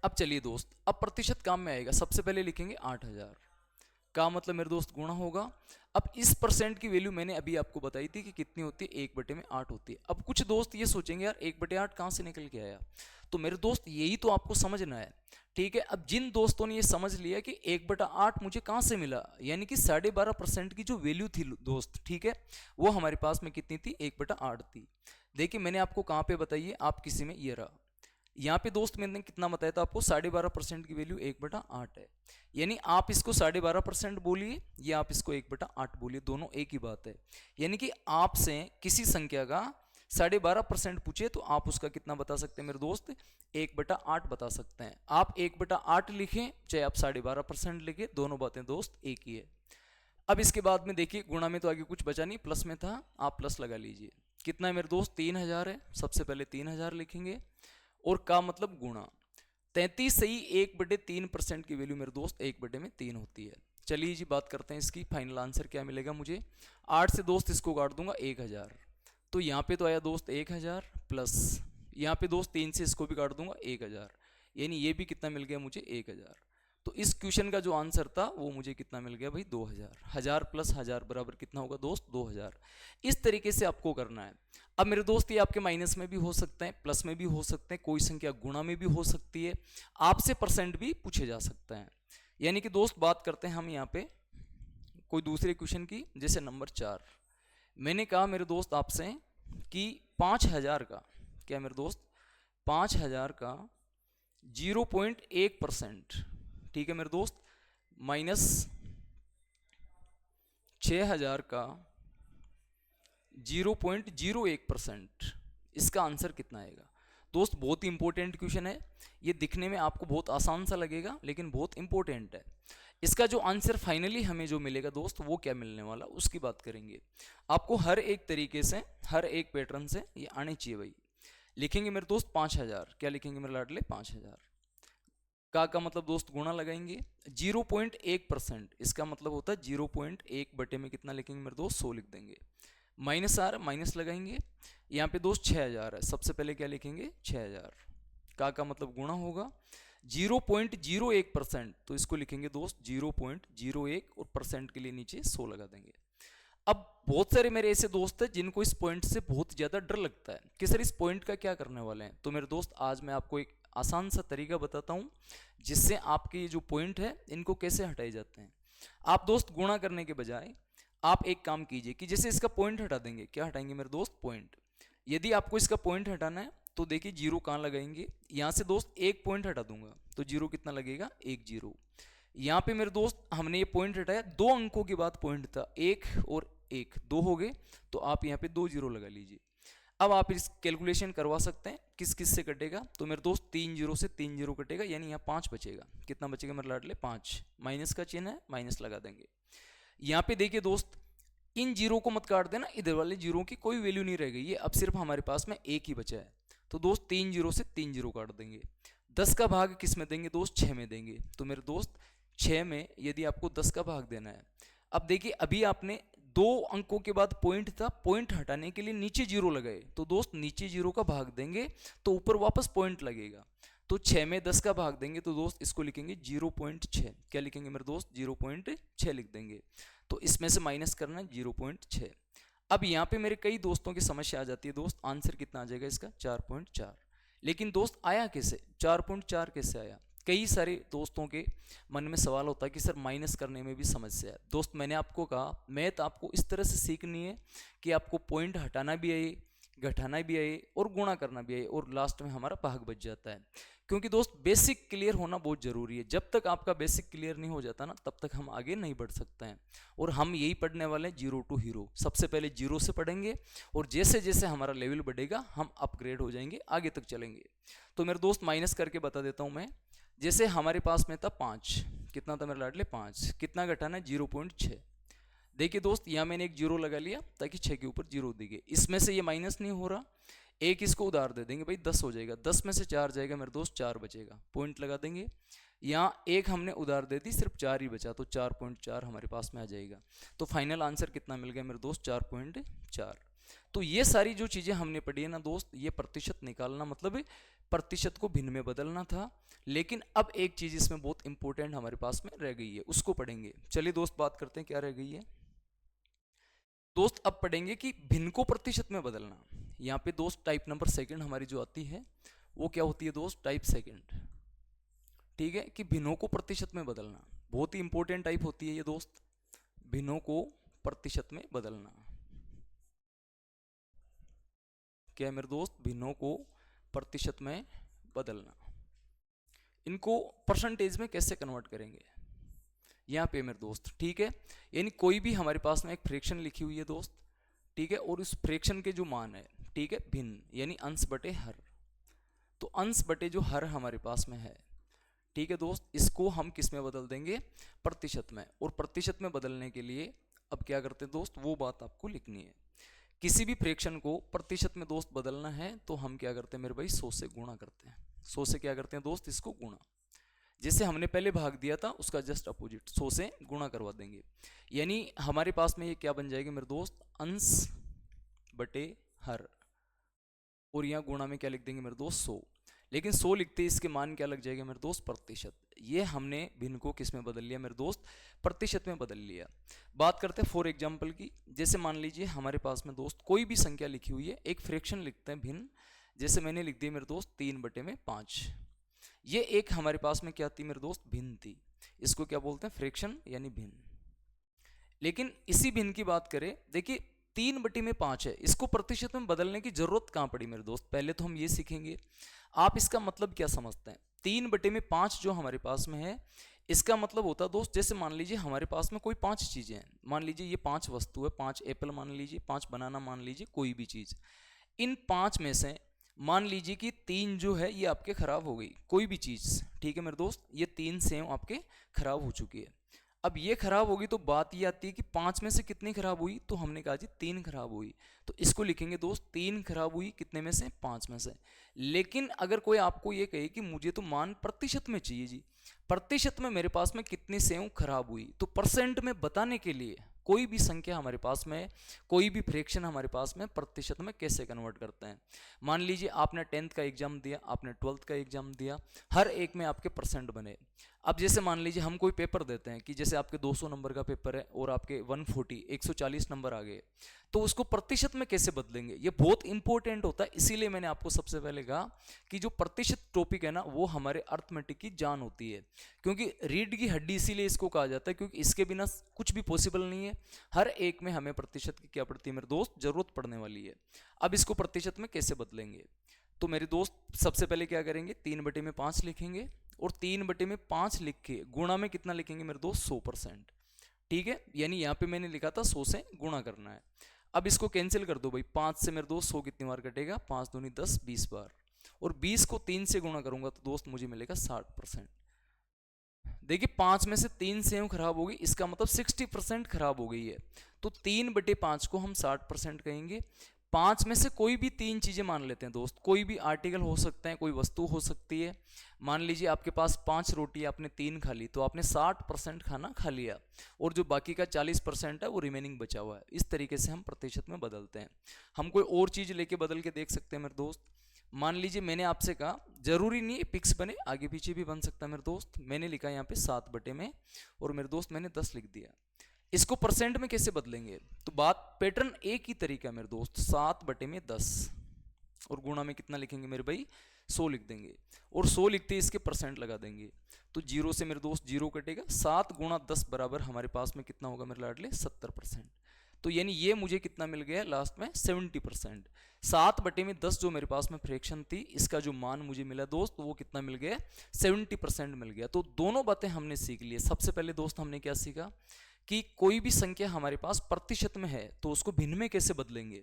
अब चलिए दोस्त अब प्रतिशत काम में आएगा। सबसे पहले लिखेंगे 8000 का मतलब मेरे दोस्त गुणा होगा। अब इस परसेंट की वैल्यू मैंने अभी आपको बताई थी कि कितनी होती है, 1/8 होती है। अब कुछ दोस्त ये सोचेंगे यार 1/8 कहाँ से निकल के आया, तो मेरे दोस्त यही तो आपको समझना है, ठीक है। अब जिन दोस्तों ने ये समझ लिया कि 1/8 मुझे कहाँ से मिला, यानी कि 12.5% की जो वैल्यू थी दोस्त, ठीक है, वो हमारे पास में कितनी थी, 1/8 थी। देखिए मैंने आपको कहाँ पे बताई है, आप किसी में ये रहा, यहाँ पे दोस्त मैंने कितना बताया था आपको, 12.5% की वैल्यू 1/8 है, यानी आप इसको 12.5% बोलिए या आप इसको 1/8 बोलिए, दोनों एक ही बात है। यानी कि आपसे किसी संख्या का 12.5% पूछे तो आप उसका कितना बता सकते हैं मेरे दोस्त, 1/8 बता सकते हैं। आप 1/8 लिखें चाहे आप 12.5% लिखें, दोनों बातें दोस्त एक ही है। अब इसके बाद में देखिए गुणा में तो आगे कुछ बचा नहीं, प्लस में था, आप प्लस लगा लीजिए। कितना है मेरे दोस्त, 3000 है, सबसे पहले 3000 लिखेंगे, और का मतलब गुणा 33.1/3% की वैल्यू मेरे दोस्त 1/3 होती है। चलिए जी बात करते हैं इसकी, फाइनल आंसर क्या मिलेगा मुझे। 8 से दोस्त इसको काट दूंगा 1000, तो यहाँ पे तो आया दोस्त 1000, प्लस यहाँ पे दोस्त 3 से इसको भी काट दूंगा 1000, यानी ये भी कितना मिल गया मुझे 1000। तो इस क्वेश्चन का जो आंसर था वो मुझे कितना मिल गया भाई 2000, 1000 प्लस 1000 बराबर कितना होगा दोस्त 2000। इस तरीके से आपको करना है। अब मेरे दोस्त ये आपके माइनस में भी हो सकते हैं, प्लस में भी हो सकते हैं, कोई संख्या गुणा में भी हो सकती है, आपसे परसेंट भी पूछे जा सकते हैं। यानी कि दोस्त बात करते हैं हम यहाँ पे कोई दूसरे क्वेश्चन की, जैसे नंबर 4 मैंने कहा मेरे दोस्त आपसे कि 5000 का, क्या मेरे दोस्त 5000 का 0.1%, ठीक है मेरे दोस्त, माइनस 6000 का 0.01%, इसका आंसर कितना आएगा। दोस्त बहुत ही इंपॉर्टेंट क्वेश्चन है। ये दिखने में आपको बहुत आसान सा लगेगा लेकिन बहुत इंपॉर्टेंट है। इसका जो आंसर फाइनली हमें जो मिलेगा दोस्त, वो क्या मिलने वाला उसकी बात करेंगे। आपको हर एक तरीके से, हर एक पैटर्न से ये आने चाहिए भाई। लिखेंगे मेरे दोस्त 5000, क्या लिखेंगे मेरे लाडले 5000 का मतलब दोस्त गुणा लगाएंगे 0.1%, इसका मतलब होता है 0.1 बटे में कितना लिखेंगे मेरे दोस्त 100 लिख देंगे। माइनस आर माइनस लगाएंगे, यहाँ पे दोस्त 6000 है, सबसे पहले क्या लिखेंगे 6000 का मतलब गुणा होगा 0.01%, तो इसको लिखेंगे दोस्त 0.01 और परसेंट के लिए नीचे 100 लगा देंगे। अब बहुत सारे मेरे ऐसे दोस्त हैं जिनको इस पॉइंट से बहुत ज़्यादा डर लगता है कि सर इस पॉइंट का क्या करने वाले हैं। तो मेरे दोस्त आज मैं आपको एक आसान सा तरीका बताता हूँ जिससे आपके ये जो पॉइंट है इनको कैसे हटाए जाते हैं। आप दोस्त गुणा करने के बजाय आप एक काम कीजिए कि जैसे इसका पॉइंट हटा देंगे, क्या हटाएंगे मेरे दोस्त पॉइंट। यदि आपको इसका पॉइंट हटाना है तो देखिए जीरो कहाँ लगाएंगे, यहाँ से दोस्त एक पॉइंट हटा दूंगा तो जीरो कितना लगेगा 1 जीरो। यहाँ पे मेरे दोस्त हमने ये पॉइंट हटाया, 2 अंकों के बाद पॉइंट था, 1 और 1 2 हो गए, तो आप यहाँ पे 2 जीरो लगा लीजिए। अब आप इस कैलकुलेशन करवा सकते हैं किस किस से कटेगा, तो मेरे दोस्त 3 जीरो से 3 जीरो कटेगा, यानी यहाँ 5 बचेगा। कितना बचेगा मेरे लाडले 5, माइनस का चिन्ह है माइनस लगा देंगे। यहाँ पे देखिए दोस्त इन जीरो को मत काट देना, इधर वाले जीरो की कोई वैल्यू नहीं रह गई है, अब सिर्फ हमारे पास में एक ही बचा है। तो दोस्त 3 जीरो से 3 जीरो काट देंगे। 10 का भाग किस में देंगे दोस्त 6 में देंगे, तो मेरे दोस्त 6 में यदि आपको 10 का भाग देना है, अब देखिए अभी आपने 2 अंकों के बाद पॉइंट था, पॉइंट हटाने के लिए नीचे जीरो लगाए, तो दोस्त नीचे जीरो का भाग देंगे तो ऊपर वापस पॉइंट लगेगा, तो 6 में 10 का भाग देंगे, तो दोस्त इसको लिखेंगे 0.6, क्या लिखेंगे मेरे दोस्त 0.6 लिख देंगे। तो इसमें से माइनस करना है 0.6। अब यहाँ पे मेरे कई दोस्तों की समस्या आ जाती है दोस्त, आंसर कितना आ जाएगा इसका 4.4, लेकिन दोस्त आया कैसे 4.4 कैसे आया। कई सारे दोस्तों के मन में सवाल होता है कि सर माइनस करने में भी समस्या है। दोस्त मैंने आपको कहा मैथ आपको इस तरह से सीखनी है कि आपको पॉइंट हटाना भी आए, घटाना भी आए और गुणा करना भी आए, और लास्ट में हमारा भाग बच जाता है। क्योंकि दोस्त बेसिक क्लियर होना बहुत ज़रूरी है, जब तक आपका बेसिक क्लियर नहीं हो जाता ना तब तक हम आगे नहीं बढ़ सकते हैं। और हम यही पढ़ने वाले हैं जीरो टू हीरो, सबसे पहले जीरो से पढ़ेंगे और जैसे जैसे हमारा लेवल बढ़ेगा हम अपग्रेड हो जाएंगे, आगे तक चलेंगे। तो मेरे दोस्त माइनस करके बता देता हूँ मैं। जैसे हमारे पास में था 5, कितना था मेरे लाडले 5, कितना घटाना है 0.6। देखिए दोस्त यहाँ मैंने एक जीरो लगा लिया ताकि 6 के ऊपर जीरो दिखे, इसमें से ये माइनस नहीं हो रहा, एक इसको उधार दे देंगे भाई 10 हो जाएगा, 10 में से 4 जाएगा मेरे दोस्त 4 बचेगा, पॉइंट लगा देंगे। यहाँ एक हमने उधार दे दी, सिर्फ 4 ही बचा, तो 4.4 हमारे पास में आ जाएगा। तो फाइनल आंसर कितना मिल गया मेरे दोस्त 4.4। तो ये सारी जो चीज़ें हमने पढ़ी है ना दोस्त, ये प्रतिशत निकालना मतलब प्रतिशत को भिन्न में बदलना था। लेकिन अब एक चीज़ इसमें बहुत इंपॉर्टेंट हमारे पास में रह गई है, उसको पढ़ेंगे। चलिए दोस्त बात करते हैं क्या रह गई है दोस्त। अब पढ़ेंगे कि भिन्न को प्रतिशत में बदलना। यहाँ पे दोस्त टाइप नंबर सेकंड हमारी जो आती है वो क्या होती है दोस्त, टाइप सेकंड, ठीक है, कि भिन्नों को प्रतिशत में बदलना बहुत ही इंपॉर्टेंट टाइप होती है ये दोस्त, भिन्नों को प्रतिशत में बदलना। क्या है मेरे दोस्त, भिन्नों को प्रतिशत में बदलना। इनको परसेंटेज में कैसे कन्वर्ट करेंगे यहाँ पे मेरे दोस्त, ठीक है। यानी कोई भी हमारे पास में एक फ्रैक्शन लिखी हुई है दोस्त, ठीक है, और उस फ्रैक्शन के जो मान है, ठीक है, भिन्न यानी अंश बटे हर, तो अंश बटे जो हर हमारे पास में है, ठीक है दोस्त, इसको हम किस में बदल देंगे प्रतिशत में। और प्रतिशत में बदलने के लिए अब क्या करते हैं दोस्त, वो बात आपको लिखनी है। किसी भी फ्रैक्शन को प्रतिशत में दोस्त बदलना है तो हम क्या करते हैं मेरे भाई 100 से गुणा करते हैं। 100 से क्या करते हैं दोस्त, इसको गुणा, जैसे हमने पहले भाग दिया था उसका जस्ट अपोजिट 100 से गुणा करवा देंगे। यानी हमारे पास में ये क्या बन जाएगी मेरे दोस्त, अंश बटे हर, और यहाँ गुणा में क्या लिख देंगे मेरे दोस्त 100। लेकिन 100 लिखते इसके मान क्या लग जाएगा मेरे दोस्त, प्रतिशत। ये हमने भिन्न को किस में बदल लिया मेरे दोस्त, प्रतिशत में बदल लिया। बात करते हैं फॉर एग्जाम्पल की। जैसे मान लीजिए हमारे पास में दोस्त कोई भी संख्या लिखी हुई है, एक फ्रैक्शन लिखते हैं भिन्न, जैसे मैंने लिख दिया मेरे दोस्त 3/5। ये एक हमारे पास में क्या थी मेरे दोस्त, भिन्न थी, इसको क्या बोलते हैं फ्रैक्शन यानी भिन्न। लेकिन इसी भिन्न की बात करें, देखिए 3/5 है, इसको प्रतिशत में बदलने की जरूरत कहाँ पड़ी मेरे दोस्त, पहले तो हम ये सीखेंगे आप इसका मतलब क्या समझते हैं। 3/5 जो हमारे पास में है, इसका मतलब होता है दोस्त, जैसे मान लीजिए हमारे पास में कोई 5 चीजें हैं, मान लीजिए ये 5 वस्तु है, 5 एप्पल मान लीजिए, 5 बनाना मान लीजिए, कोई भी चीज, इन 5 में से मान लीजिए कि 3 जो है ये आपके खराब हो गई, कोई भी चीज़, ठीक है मेरे दोस्त, ये 3 सेव आपके खराब हो चुकी है। अब ये खराब होगी तो बात ये आती है कि 5 में से कितनी खराब हुई, तो हमने कहा जी 3 खराब हुई, तो इसको लिखेंगे दोस्त 3 खराब हुई कितने में से, 5 में से। लेकिन अगर कोई आपको ये कहे कि मुझे तो मान प्रतिशत में चाहिए जी, प्रतिशत में मेरे पास में कितनी सेव खराब हुई, तो परसेंट में बताने के लिए कोई भी संख्या हमारे पास में, कोई भी फ्रैक्शन हमारे पास में प्रतिशत में कैसे कन्वर्ट करते हैं। मान लीजिए आपने 10th का एग्जाम दिया, आपने 12th का एग्जाम दिया, हर एक में आपके परसेंट बने। अब जैसे मान लीजिए हम कोई पेपर देते हैं कि जैसे आपके 200 नंबर का पेपर है और आपके 140 नंबर आ गए, तो उसको प्रतिशत में कैसे बदलेंगे, ये बहुत इंपॉर्टेंट होता है। इसीलिए मैंने आपको सबसे पहले कहा कि जो प्रतिशत टॉपिक है ना, वो हमारे अर्थमेटिक की जान होती है, क्योंकि रीढ़ की हड्डी इसीलिए इसको कहा जाता है, क्योंकि इसके बिना कुछ भी पॉसिबल नहीं है। हर एक में हमें प्रतिशत की क्या पड़ती है मेरे दोस्त, जरूरत पड़ने वाली है। अब इसको प्रतिशत में कैसे बदलेंगे, तो मेरे दोस्त सबसे पहले क्या करेंगे, 3/5 लिखेंगे, और 3/5 लिख के गुणा में कितना लिखेंगे मेरे दोस्त, 100%। ठीक है, यानी यहाँ पे मैंने लिखा था 100 से गुणा करना है। अब इसको कैंसिल कर दो भाई, 5 से मेरे दोस्त 100 कितनी बार कटेगा, 5 दूनी 10, 20 बार, और 20 को 3 से गुणा करूंगा तो दोस्त मुझे मिलेगा 60%। देखिए 5 में से 3 सेव खराब हो गई, इसका मतलब 60% खराब हो गई है, तो 3/5 को हम 60% कहेंगे। 5 में से कोई भी 3 चीजें मान लेते हैं दोस्त, कोई भी आर्टिकल हो सकते हैं, कोई वस्तु हो सकती है। मान लीजिए आपके पास 5 रोटी, आपने 3 खा ली, तो आपने 60% खाना खा लिया, और जो बाकी का 40% है वो रिमेनिंग बचा हुआ है। इस तरीके से हम प्रतिशत में बदलते हैं। हम कोई और चीज लेके बदल के देख सकते हैं मेरे दोस्त। मान लीजिए मैंने आपसे कहा, जरूरी नहीं है पिक्स बने, आगे पीछे भी बन सकता है मेरे दोस्त। मैंने लिखा यहाँ पे 7/में, और मेरे दोस्त मैंने 10 लिख दिया। इसको परसेंट में कैसे बदलेंगे, तो बात पैटर्न एक ही तरीका है मेरे दोस्त, 7/10, और गुणा में कितना लिखेंगे मेरे भाई, 100 लिख देंगे, और 100 लिखते ही इसके परसेंट लगा देंगे, तो 0 से मेरे दोस्त 0 कटेगा। 7 गुणा 10 बराबर हमारे पास में कितना होगा मेरे लाडले, 70%। तो यानी ये मुझे कितना मिल गया लास्ट में, 70%। 7/10 जो मेरे पास में फ्रैक्शन थी, इसका जो मान मुझे मिला दोस्त, वो कितना मिल गया, 70% मिल गया। तो दोनों बातें हमने सीख ली। सबसे पहले दोस्त हमने क्या सीखा कि कोई भी संख्या हमारे पास प्रतिशत में है तो उसको भिन्न में कैसे बदलेंगे।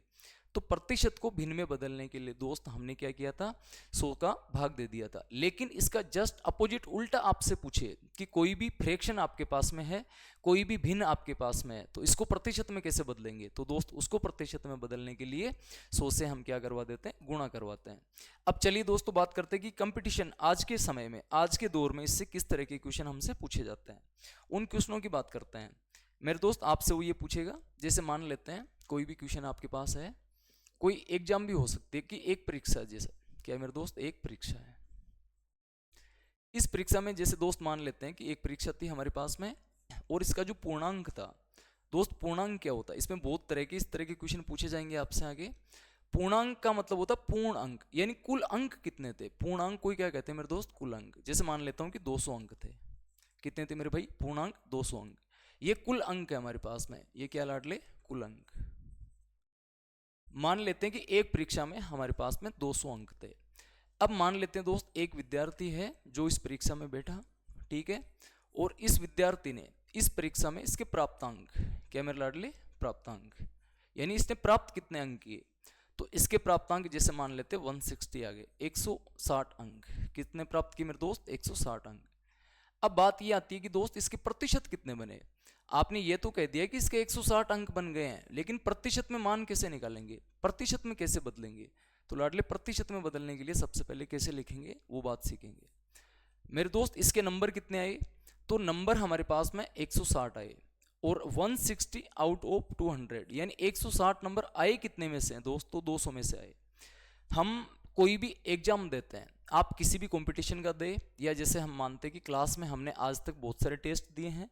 तो प्रतिशत को भिन्न में बदलने के लिए दोस्त हमने क्या किया था, 100 का भाग दे दिया था। लेकिन इसका जस्ट अपोजिट उल्टा आपसे पूछे कि कोई भी फ्रैक्शन आपके पास में है, कोई भी भिन्न आपके पास में है, तो इसको प्रतिशत में कैसे बदलेंगे, तो दोस्त उसको प्रतिशत में बदलने के लिए 100 से हम क्या करवा देते हैं, गुणा करवाते हैं। अब चलिए दोस्तों बात करते हैं कि कंपटीशन आज के समय में, आज के दौर में इससे किस तरह के क्वेश्चन हमसे पूछे जाते हैं। उन क्वेश्चनों की बात करते हैं मेरे दोस्त। आपसे वो ये पूछेगा, जैसे मान लेते हैं कोई भी क्वेश्चन आपके पास है, कोई एग्जाम भी हो सकती है कि एक परीक्षा, जैसे क्या है मेरे दोस्त, एक परीक्षा है। इस परीक्षा में जैसे दोस्त मान लेते हैं कि एक परीक्षा थी हमारे पास में, और इसका जो पूर्णांक था दोस्त, पूर्णांक क्या होता है, इसमें बहुत तरह के इस तरह के क्वेश्चन पूछे जाएंगे आपसे आगे। पूर्णांक का मतलब होता है पूर्ण अंक, यानी कुल अंक कितने थे। पूर्णांक कोई क्या कहते हैं मेरे दोस्त, कुल अंक। जैसे मान लेता हूं कि 200 अंक थे, कितने थे मेरे भाई, पूर्णांक 200 अंक। ये कुल अंक है हमारे पास में, ये क्या लाडले, कुल अंक। मान लेते हैं कि एक परीक्षा में हमारे पास में 200 अंक थे। अब मान लेते हैं दोस्त एक विद्यार्थी है जो इस परीक्षा में बैठा, ठीक है, और इस विद्यार्थी ने इस परीक्षा में इसके प्राप्तांक, क्या मेरे लाडले, प्राप्तांक, यानी इसने प्राप्त कितने अंक किए, तो इसके प्राप्तांक जैसे मान लेते हैं 160 आ गए, 160 अंक। कितने प्राप्त किए मेरे दोस्त, 160 अंक। अब बात ये आती है कि दोस्त इसके प्रतिशत कितने बने। आपने ये तो कह दिया कि इसके 160 अंक बन गए हैं, लेकिन प्रतिशत में मान कैसे निकालेंगे, प्रतिशत में कैसे बदलेंगे। तो लाडले प्रतिशत में बदलने के लिए सबसे पहले कैसे लिखेंगे वो बात सीखेंगे मेरे दोस्त। इसके नंबर कितने आए, तो नंबर हमारे पास में 160 आए, और 160 आउट ऑफ 200, यानी 160 नंबर आए कितने में से दोस्त, तो 200 में से आए। हम कोई भी एग्जाम देते हैं, आप किसी भी कंपटीशन का दे, या जैसे हम मानते हैं कि क्लास में हमने आज तक बहुत सारे टेस्ट दिए हैं,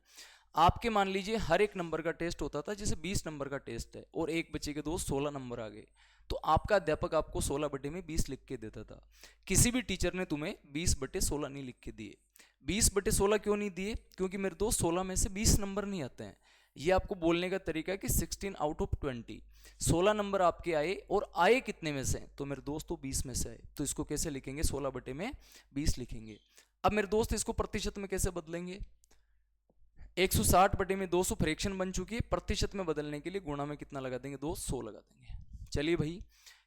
आपके मान लीजिए हर एक नंबर का टेस्ट होता था, जैसे 20 नंबर का टेस्ट है और एक बच्चे के दोस्त 16 नंबर आ गए, तो आपका अध्यापक आपको 16/20 लिख के देता था। किसी भी टीचर ने तुम्हें 20/16 नहीं लिख के दिए। 20/16 क्यों नहीं दिए, क्योंकि मेरे दोस्त 16 में से 20 नंबर नहीं आते हैं। ये आपको बोलने का तरीका है कि 16 आउट ऑफ 20, 16 नंबर आपके आए, और आए कितने में से, तो मेरे दोस्त तो 20 में से आए। तो इसको कैसे लिखेंगे, 16/20 लिखेंगे। अब मेरे दोस्त इसको प्रतिशत में कैसे बदलेंगे, 160/200 फ्रैक्शन बन चुकी है, प्रतिशत में बदलने के लिए गुणा में कितना लगा देंगे दोस्त, 100 लगा देंगे। चलिए भाई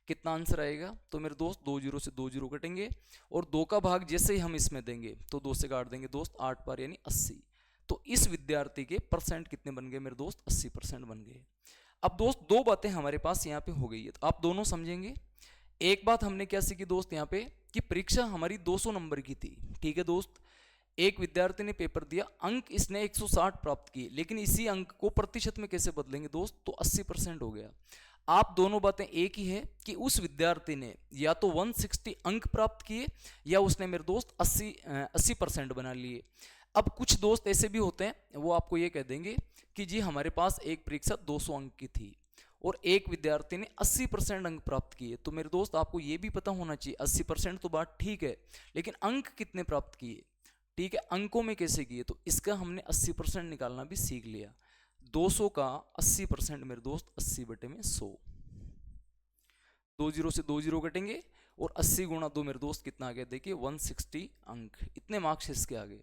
कितना आंसर आएगा? तो मेरे दोस्त 2 जीरो से 2 जीरो कटेंगे और 2 का भाग जैसे ही हम इसमें देंगे तो 2 से काट देंगे दोस्त 8 बार यानी 80। तो इस विद्यार्थी के परसेंट कितने बन गए मेरे दोस्त? 80% बन गए। अब दोस्त दो बातें हमारे पास यहाँ पे हो गई है, तो आप दोनों समझेंगे। एक बात हमने क्या सीखी दोस्त यहाँ पे कि परीक्षा हमारी 200 नंबर की थी, ठीक है दोस्त। एक विद्यार्थी ने पेपर दिया, अंक इसने 160 प्राप्त किए, लेकिन इसी अंक को प्रतिशत में कैसे बदलेंगे दोस्त? तो 80% हो गया। आप दोनों बातें एक ही है कि उस विद्यार्थी ने या तो 160 अंक प्राप्त किए या उसने मेरे दोस्त 80% बना लिए। अब कुछ दोस्त ऐसे भी होते हैं, वो आपको ये कह देंगे कि जी हमारे पास एक परीक्षा 200 अंक की थी और एक विद्यार्थी ने 80% अंक प्राप्त किए। तो मेरे दोस्त आपको ये भी पता होना चाहिए 80% तो बात ठीक है, लेकिन अंक कितने प्राप्त किए, ठीक है, अंकों में कैसे किए। तो इसका हमने 80% निकालना भी सीख लिया। 200 का 80% मेरे दोस्त 80 बटे में 100। 2 जीरो से 2 जीरो कटेंगे और 80 गुणा 2 मेरे दोस्त कितना आ गया? देखिए 160 अंक। इतने मार्क्स इसके आ गए,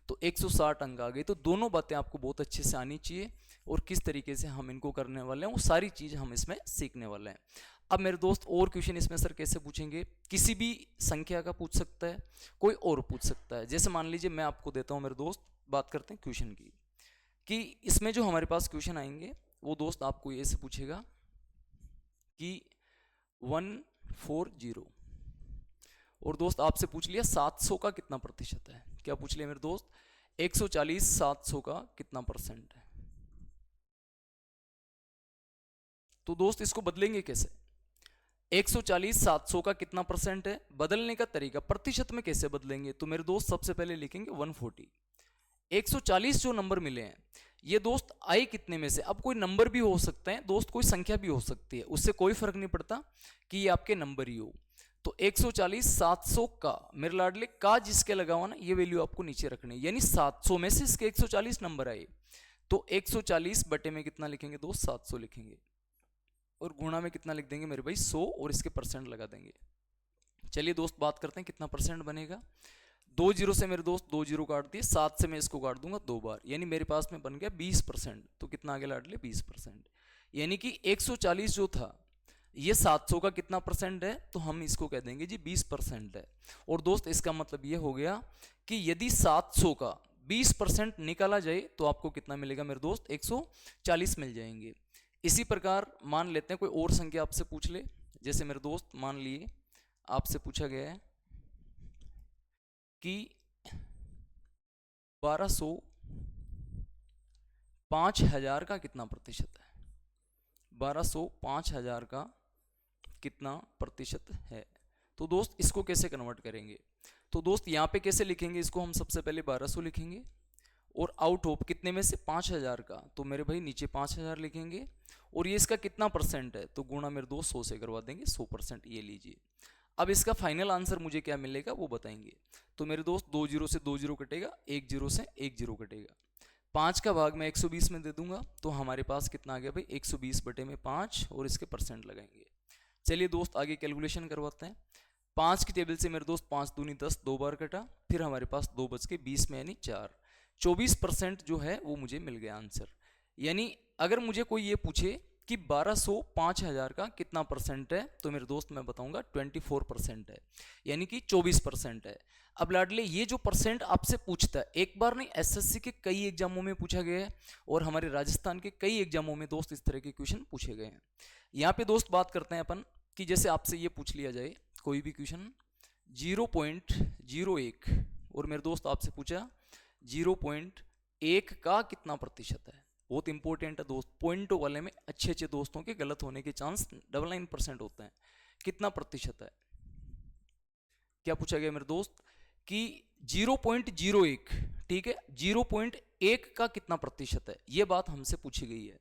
तो 160 अंक आ गए। तो दोनों बातें आपको बहुत अच्छे से आनी चाहिए और किस तरीके से हम इनको करने वाले हैं वो सारी चीज़ हम इसमें सीखने वाले हैं। अब मेरे दोस्त और क्वेश्चन इसमें सर कैसे पूछेंगे? किसी भी संख्या का पूछ सकता है, कोई और पूछ सकता है। जैसे मान लीजिए मैं आपको देता हूँ मेरे दोस्त, बात करते हैं क्वेश्चन की, कि इसमें जो हमारे पास क्वेश्चन आएंगे वो दोस्त आपको ये से पूछेगा कि 140 और दोस्त आपसे पूछ लिया 700 का कितना प्रतिशत है। क्या पूछ लिया मेरे दोस्त? 140 700 का कितना परसेंट है। तो दोस्त इसको बदलेंगे कैसे? 140 700 का कितना परसेंट है, बदलने का तरीका प्रतिशत में कैसे बदलेंगे? तो मेरे दोस्त सबसे पहले लिखेंगे 140। 140 जो नंबर मिले हैं ये दोस्त आए कितने में से? अब कोई नंबर भी हो सकते हैं दोस्त, कोई संख्या भी हो सकती है, उससे कोई फर्क नहीं पड़ता कि ये आपके नंबर ही हो। तो 140 700 का, मेरे लाडले का जिसके लगा हुआ ना, ये वैल्यू आपको नीचे रखनी है, यानी 700 में से इसके 140 नंबर आए। तो 140 बटे में कितना लिखेंगे दोस्त? 700 लिखेंगे और गुणा में कितना लिख देंगे मेरे भाई? 100 और इसके परसेंट लगा देंगे। चलिए दोस्त बात करते हैं कितना परसेंट बनेगा। 2 जीरो से मेरे दोस्त 2 जीरो काट दिए, 7 से मैं इसको काट दूंगा 2 बार, यानी मेरे पास में बन गया 20%। तो कितना आगे लाडले? 20%। यानी कि 140 जो था ये 700 का कितना परसेंट है? तो हम इसको कह देंगे जी 20% है। और दोस्त इसका मतलब ये हो गया कि यदि 700 का 20% निकाला जाए तो आपको कितना मिलेगा मेरे दोस्त? 140 मिल जाएंगे। इसी प्रकार मान लेते हैं कोई और संख्या आपसे पूछ ले। जैसे मेरे दोस्त मान लिए आपसे पूछा गया है कि 1200 5000 का कितना प्रतिशत है। 1200 5000 का कितना प्रतिशत है। तो दोस्त इसको कैसे कन्वर्ट करेंगे? तो दोस्त यहाँ पे कैसे लिखेंगे इसको? हम सबसे पहले 1200 लिखेंगे और आउट ऑफ कितने में से? 5000 का, तो मेरे भाई नीचे 5000 लिखेंगे और ये इसका कितना परसेंट है? तो गुणा मेरे दोस्त 100 से करवा देंगे, 100%। ये लीजिए। अब इसका फाइनल आंसर मुझे क्या मिलेगा वो बताएंगे। तो मेरे दोस्त 2 जीरो से 2 जीरो कटेगा, 1 जीरो से 1 जीरो कटेगा। 5 का भाग मैं 120 में दे दूंगा, तो हमारे पास कितना आ गया भाई? 120 बटे में 5 और इसके परसेंट लगाएंगे। चलिए दोस्त आगे कैलकुलेशन करवाते हैं। 5 की टेबल से मेरे दोस्त 5 दूनी 10, 2 बार कटा, फिर हमारे पास 2 बच के 20 में यानी 4। 24% जो है वो मुझे मिल गया आंसर। यानी अगर मुझे कोई ये पूछे कि 1200 5000 का कितना परसेंट है, तो मेरे दोस्त मैं बताऊंगा 24% है, यानी कि 24% है। अब लाडले ये जो परसेंट आपसे पूछता है, एक बार नहीं, एसएससी के कई एग्जामों में पूछा गया है और हमारे राजस्थान के कई एग्जामों में दोस्त इस तरह के क्वेश्चन पूछे गए हैं। यहाँ पे दोस्त बात करते हैं अपन कि जैसे आपसे ये पूछ लिया जाए कोई भी क्वेश्चन 0.01 और मेरे दोस्त आपसे पूछा 0.1 का कितना प्रतिशत है। बहुत इंपॉर्टेंट है दोस्त, पॉइंट वाले में अच्छे अच्छे दोस्तों के गलत होने के चांस 99% होते हैं। कितना प्रतिशत है? क्या पूछा गया मेरे दोस्त कि 0.01, ठीक है, 0.1 का कितना प्रतिशत है, ये बात हमसे पूछी गई है।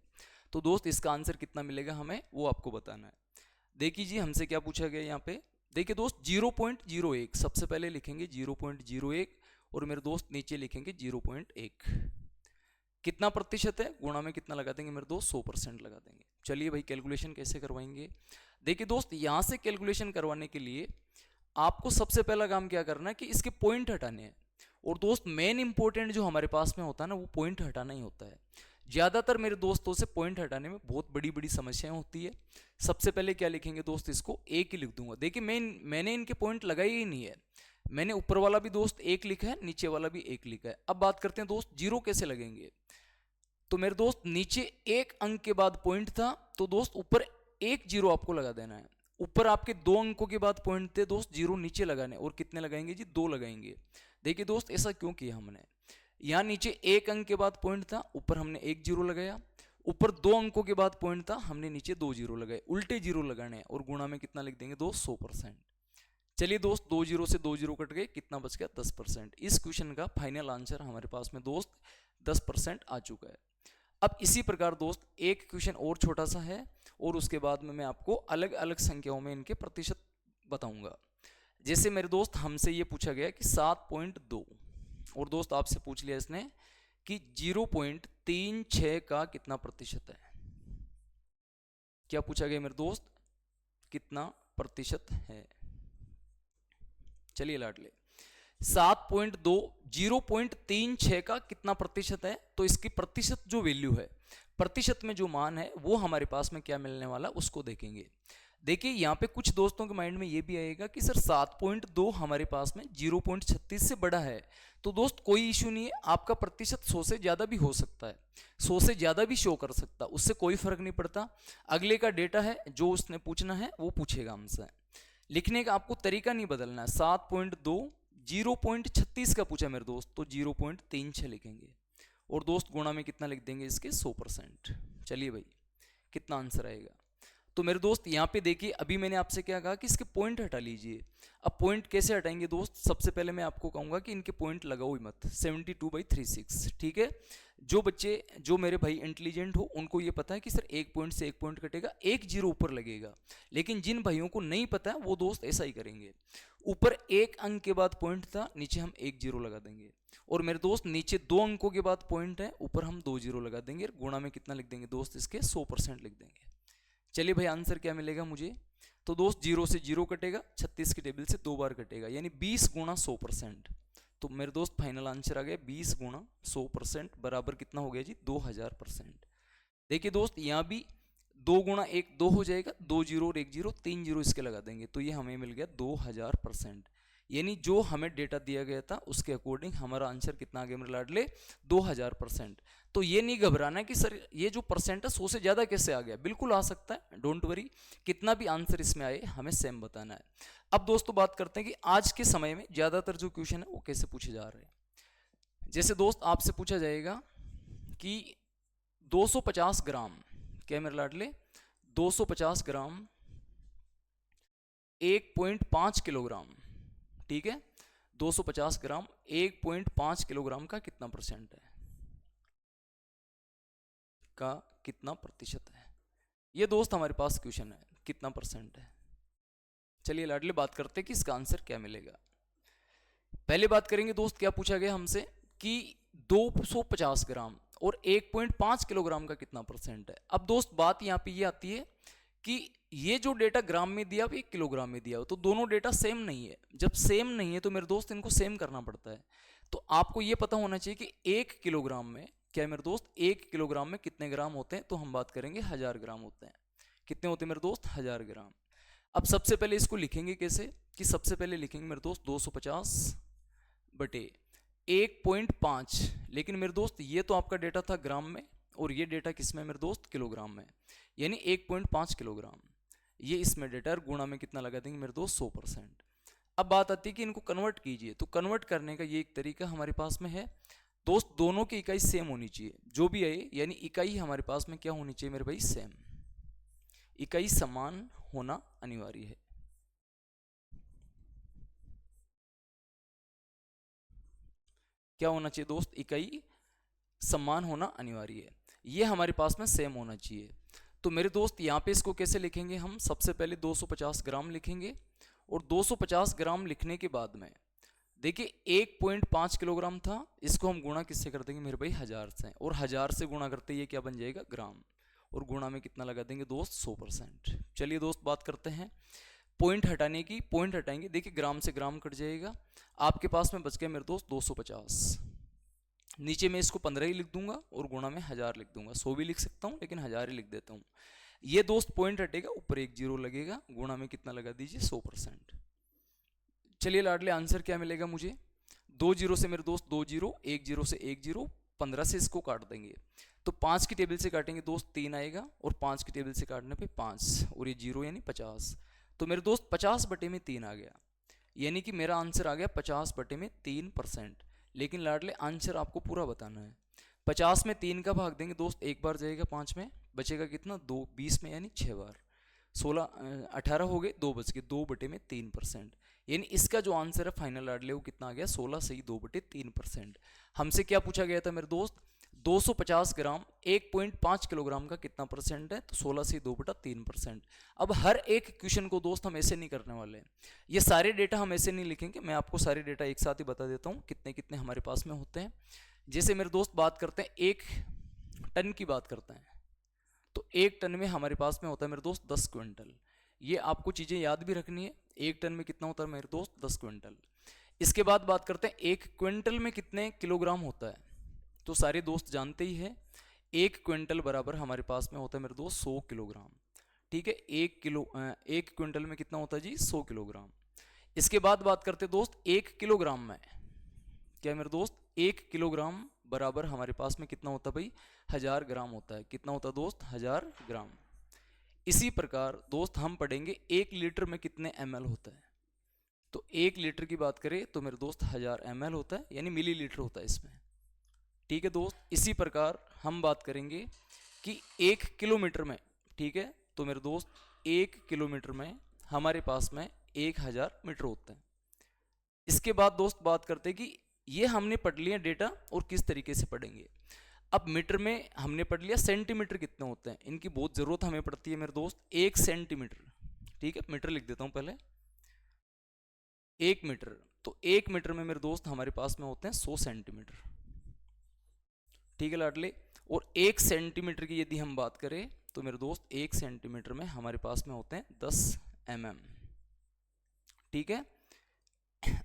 तो दोस्त इसका आंसर कितना मिलेगा हमें वो आपको बताना है। देखिए जी हमसे क्या पूछा गया यहाँ पे। देखिए दोस्त 0.01 सबसे पहले लिखेंगे 0.01 और मेरे दोस्त नीचे लिखेंगे 0.1। कितना प्रतिशत है? गुणा में कितना लगा देंगे मेरे दोस्त? 100% लगा देंगे। चलिए भाई कैलकुलेशन कैसे करवाएंगे। देखिए दोस्त यहाँ से कैलकुलेशन करवाने के लिए आपको सबसे पहला काम क्या करना है कि इसके पॉइंट हटाने हैं। और दोस्त मेन इंपॉर्टेंट जो हमारे पास में होता है ना वो पॉइंट हटाना ही होता है। ज़्यादातर मेरे दोस्तों से पॉइंट हटाने में बहुत बड़ी बड़ी समस्याएं होती है। सबसे पहले क्या लिखेंगे दोस्त, इसको एक ही लिख दूंगा। देखिए मैंने इनके पॉइंट लगाए ही नहीं है, मैंने ऊपर वाला भी दोस्त एक लिखा है, नीचे वाला भी एक लिखा है। अब बात करते हैं दोस्त जीरो कैसे लगेंगे। तो मेरे दोस्त नीचे एक अंक के बाद पॉइंट था, तो दोस्त ऊपर एक जीरो आपको लगा देना है। ऊपर आपके दो अंकों के बाद पॉइंट थे दोस्त, जीरो नीचे लगाने, और कितने लगाएंगे जी, दो लगाएंगे। देखिए दोस्त ऐसा क्यों किया हमने, यहाँ नीचे एक अंक के बाद पॉइंट था, ऊपर हमने एक जीरो लगाया, ऊपर दो अंकों के बाद पॉइंट था, हमने नीचे दो जीरो लगाए, उल्टे जीरो लगाने हैं, और गुणा में कितना लिख देंगे दोस्त, 100%। चलिए दोस्त, दो जीरो से दो जीरो कट गए, कितना बच गया, 10%। इस क्वेश्चन का फाइनल आंसर हमारे पास में दोस्त 10% आ चुका है। अब इसी प्रकार दोस्त एक क्वेश्चन और छोटा सा है, और उसके बाद में मैं आपको अलग अलग संख्याओं में इनके प्रतिशत बताऊंगा। जैसे मेरे दोस्त हमसे ये पूछा गया कि 7.2, और दोस्त आपसे पूछ लिया इसने कि 0.36 का कितना प्रतिशत है। क्या पूछा गया मेरे दोस्त, कितना प्रतिशत है। चलिए लाडले, 7.2 0.36 का कितना प्रतिशत है, तो इसकी प्रतिशत जो वैल्यू है, प्रतिशत में जो मान है, वो हमारे पास में क्या मिलने वाला उसको देखेंगे। देखिए यहाँ पे कुछ दोस्तों के माइंड में ये भी आएगा कि सर 7.2 हमारे पास में 0.36 से बड़ा है, तो दोस्त कोई इशू नहीं है, आपका प्रतिशत 100 से ज़्यादा भी हो सकता है, 100 से ज़्यादा भी शो कर सकता, उससे कोई फर्क नहीं पड़ता। अगले का डेटा है, जो उसने पूछना है वो पूछेगा हमसे। लिखने का आपको तरीका नहीं बदलना है। 7.2 0.36 का पूछा मेरे दोस्त, तो 0.36 लिखेंगे, और दोस्त गुणा में कितना लिख देंगे इसके, 100%। चलिए भाई, कितना आंसर आएगा। तो मेरे दोस्त यहाँ पे देखिए, अभी मैंने आपसे क्या कहा कि इसके पॉइंट हटा लीजिए। अब पॉइंट कैसे हटाएंगे दोस्त, सबसे पहले मैं आपको कहूँगा कि इनके पॉइंट लगाओ ही मत, 72/36, ठीक है। जो बच्चे, जो मेरे भाई इंटेलिजेंट हो, उनको ये पता है कि सर एक पॉइंट से एक पॉइंट कटेगा, एक जीरो ऊपर लगेगा। लेकिन जिन भाइयों को नहीं पता है, वो दोस्त ऐसा ही करेंगे, ऊपर एक अंक के बाद पॉइंट था, नीचे हम एक जीरो लगा देंगे, और मेरे दोस्त नीचे दो अंकों के बाद पॉइंट है, ऊपर हम दो जीरो लगा देंगे, गुणा में कितना लिख देंगे दोस्त, इसके 100% लिख देंगे। चलिए भाई, आंसर क्या मिलेगा मुझे, तो दोस्त जीरो से जीरो कटेगा, 36 की टेबल से दो बार कटेगा, यानी 20 गुणा 100%। तो मेरे दोस्त फाइनल आंसर आ गया 20 गुणा 100% बराबर कितना हो गया जी, 2000%। देखिए दोस्त, यहाँ भी 2 गुणा 1 2 हो जाएगा, 2 जीरो और 1 जीरो, 3 जीरो इसके लगा देंगे, तो ये हमें मिल गया 2000%। यानी जो हमें डेटा दिया गया था उसके अकॉर्डिंग हमारा आंसर कितना आ गया मेरे लाडले, 2000%। तो ये नहीं घबराना कि सर ये जो परसेंट है 100 से ज़्यादा कैसे आ गया, बिल्कुल आ सकता है, डोंट वरी, कितना भी आंसर इसमें आए हमें सेम बताना है। अब दोस्तों बात करते हैं कि आज के समय में ज़्यादातर जो क्वेश्चन है वो कैसे पूछे जा रहे हैं। जैसे दोस्त आपसे पूछा जाएगा कि 250 ग्राम, क्या मेरे लाडले, 250 ग्राम 1.5 किलोग्राम, ठीक है, 250 ग्राम 1.5 किलोग्राम का कितना परसेंट है, का कितना प्रतिशत है। ये दोस्त हमारे पास क्वेश्चन है, कितना परसेंट है। चलिए लाडले बात करते हैं कि इसका आंसर क्या मिलेगा। पहले बात करेंगे दोस्त, क्या पूछा गया हमसे कि 250 ग्राम और 1.5 किलोग्राम का कितना परसेंट है। अब दोस्त बात यहाँ पे ये आती है कि ये जो डेटा ग्राम में दिया हुआ, 1 किलोग्राम में दिया हुआ, तो दोनों डेटा सेम नहीं है। जब सेम नहीं है तो मेरे दोस्त इनको सेम करना पड़ता है। तो आपको ये पता होना चाहिए कि 1 किलोग्राम में, क्या मेरे दोस्त, 1 किलोग्राम में कितने ग्राम होते हैं, तो हम बात करेंगे 1000 ग्राम होते हैं। कितने होते हैं मेरे दोस्त, 1000 ग्राम। अब सबसे पहले इसको लिखेंगे कैसे, कि सबसे पहले लिखेंगे मेरे दोस्त 250 बटे 1.5, लेकिन मेरे दोस्त ये तो आपका डेटा था ग्राम में, और ये डेटा किस में मेरे दोस्त, किलोग्राम में, यानी 1.5 किलोग्राम, ये इसमें डेटा, और गुणा में कितना लगा देंगे मेरे दोस्त, 100%। अब बात आती है कि इनको कन्वर्ट कीजिए, तो कन्वर्ट करने का ये एक तरीका हमारे पास में है दोस्त, दोनों की इकाई सेम होनी चाहिए, जो भी आए, यानी इकाई हमारे पास में क्या होनी चाहिए मेरे भाई, सेम, इकाई समान होना अनिवार्य है। क्या होना चाहिए दोस्त, इकाई समान होना अनिवार्य है, ये हमारे पास में सेम होना चाहिए। तो मेरे दोस्त यहाँ पे इसको कैसे लिखेंगे हम, सबसे पहले 250 ग्राम लिखेंगे, और 250 ग्राम लिखने के बाद में देखिए 1.5 किलोग्राम था, इसको हम गुणा किससे कर देंगे मेरे भाई, 1000 से, और 1000 से गुणा करते ये क्या बन जाएगा, ग्राम, और गुणा में कितना लगा देंगे दोस्त, 100%। चलिए दोस्त बात करते हैं पॉइंट हटाने की, पॉइंट हटाएंगे, देखिए ग्राम से ग्राम कट जाएगा, आपके पास में बच गया मेरे दोस्त 250, नीचे मैं इसको 15 ही लिख दूंगा और गुणा में 1000 लिख दूंगा। 100 भी लिख सकता हूँ लेकिन 1000 ही लिख देता हूँ। ये दोस्त पॉइंट हटेगा, ऊपर एक जीरो लगेगा, गुणा में कितना लगा दीजिए 100%। चलिए लाडले आंसर क्या मिलेगा मुझे, 2 जीरो से मेरे दोस्त 2 जीरो, 1 जीरो से 1 जीरो, 15 से इसको काट देंगे तो 5 की टेबल से काटेंगे दोस्त 3 आएगा, और 5 की टेबल से काटने पे 5 और ये जीरो यानी 50। तो मेरे दोस्त 50 बटे में 3 आ गया, यानी कि मेरा आंसर आ गया 50 बटे में 3%। लेकिन लाडले आंसर आपको पूरा बताना है। 50 में 3 का भाग देंगे दोस्त, एक बार जाएगा 5 में, बचेगा कितना 2, 20 में यानी 6 बार, 16 18 हो गए, 2 बच गए, 2 बटे में 3%। यानी इसका जो आंसर है फाइनल लाडले वो कितना आ गया 16 सही 2 बटे 3%। हमसे क्या पूछा गया था मेरे दोस्त, 250 ग्राम 1.5 किलोग्राम का कितना परसेंट है, तो 16 से 2 बटा 3%। अब हर एक क्वेश्चन को दोस्त हम ऐसे नहीं करने वाले हैं, ये सारे डेटा हम ऐसे नहीं लिखेंगे, मैं आपको सारे डेटा एक साथ ही बता देता हूँ कितने कितने हमारे पास में होते हैं। जैसे मेरे दोस्त बात करते हैं 1 टन की बात करते हैं, तो 1 टन में हमारे पास में होता है मेरे दोस्त 10 क्विंटल। ये आपको चीज़ें याद भी रखनी है, 1 टन में कितना होता है मेरे दोस्त 10 क्विंटल। इसके बाद बात करते हैं 1 क्विंटल में कितने किलोग्राम होता है, तो सारे दोस्त जानते ही है 1 क्विंटल बराबर हमारे पास में होता है मेरे दोस्त 100 किलोग्राम। ठीक है, 1 क्विंटल में कितना होता है जी 100 किलोग्राम। इसके बाद बात करते हैं दोस्त 1 किलोग्राम में, क्या मेरे दोस्त 1 किलोग्राम बराबर हमारे पास में कितना होता है भाई 1000 ग्राम होता है। कितना होता है दोस्त 1000 ग्राम। इसी प्रकार दोस्त हम पढ़ेंगे 1 लीटर में कितने ml होता है, तो 1 लीटर की बात करें तो मेरे दोस्त 1000 ml होता है, यानी मिलीलीटर होता है इसमें। ठीक है दोस्त, इसी प्रकार हम बात करेंगे कि 1 किलोमीटर में, ठीक है, तो मेरे दोस्त 1 किलोमीटर में हमारे पास में 1000 मीटर होता है। इसके बाद दोस्त बात करते हैं कि ये हमने पढ़ लिया डेटा और किस तरीके से पढ़ेंगे। अब मीटर में हमने पढ़ लिया, सेंटीमीटर कितने होते हैं इनकी बहुत ज़रूरत हमें पड़ती है मेरे दोस्त। 1 सेंटीमीटर, ठीक है, मीटर लिख देता हूँ पहले, 1 मीटर, तो 1 मीटर में मेरे दोस्त हमारे पास में होते हैं 100 सेंटीमीटर। ठीक है लाडले, और 1 सेंटीमीटर की यदि हम बात करें तो मेरे दोस्त 1 सेंटीमीटर में हमारे पास में होते हैं 10 mm। ठीक है,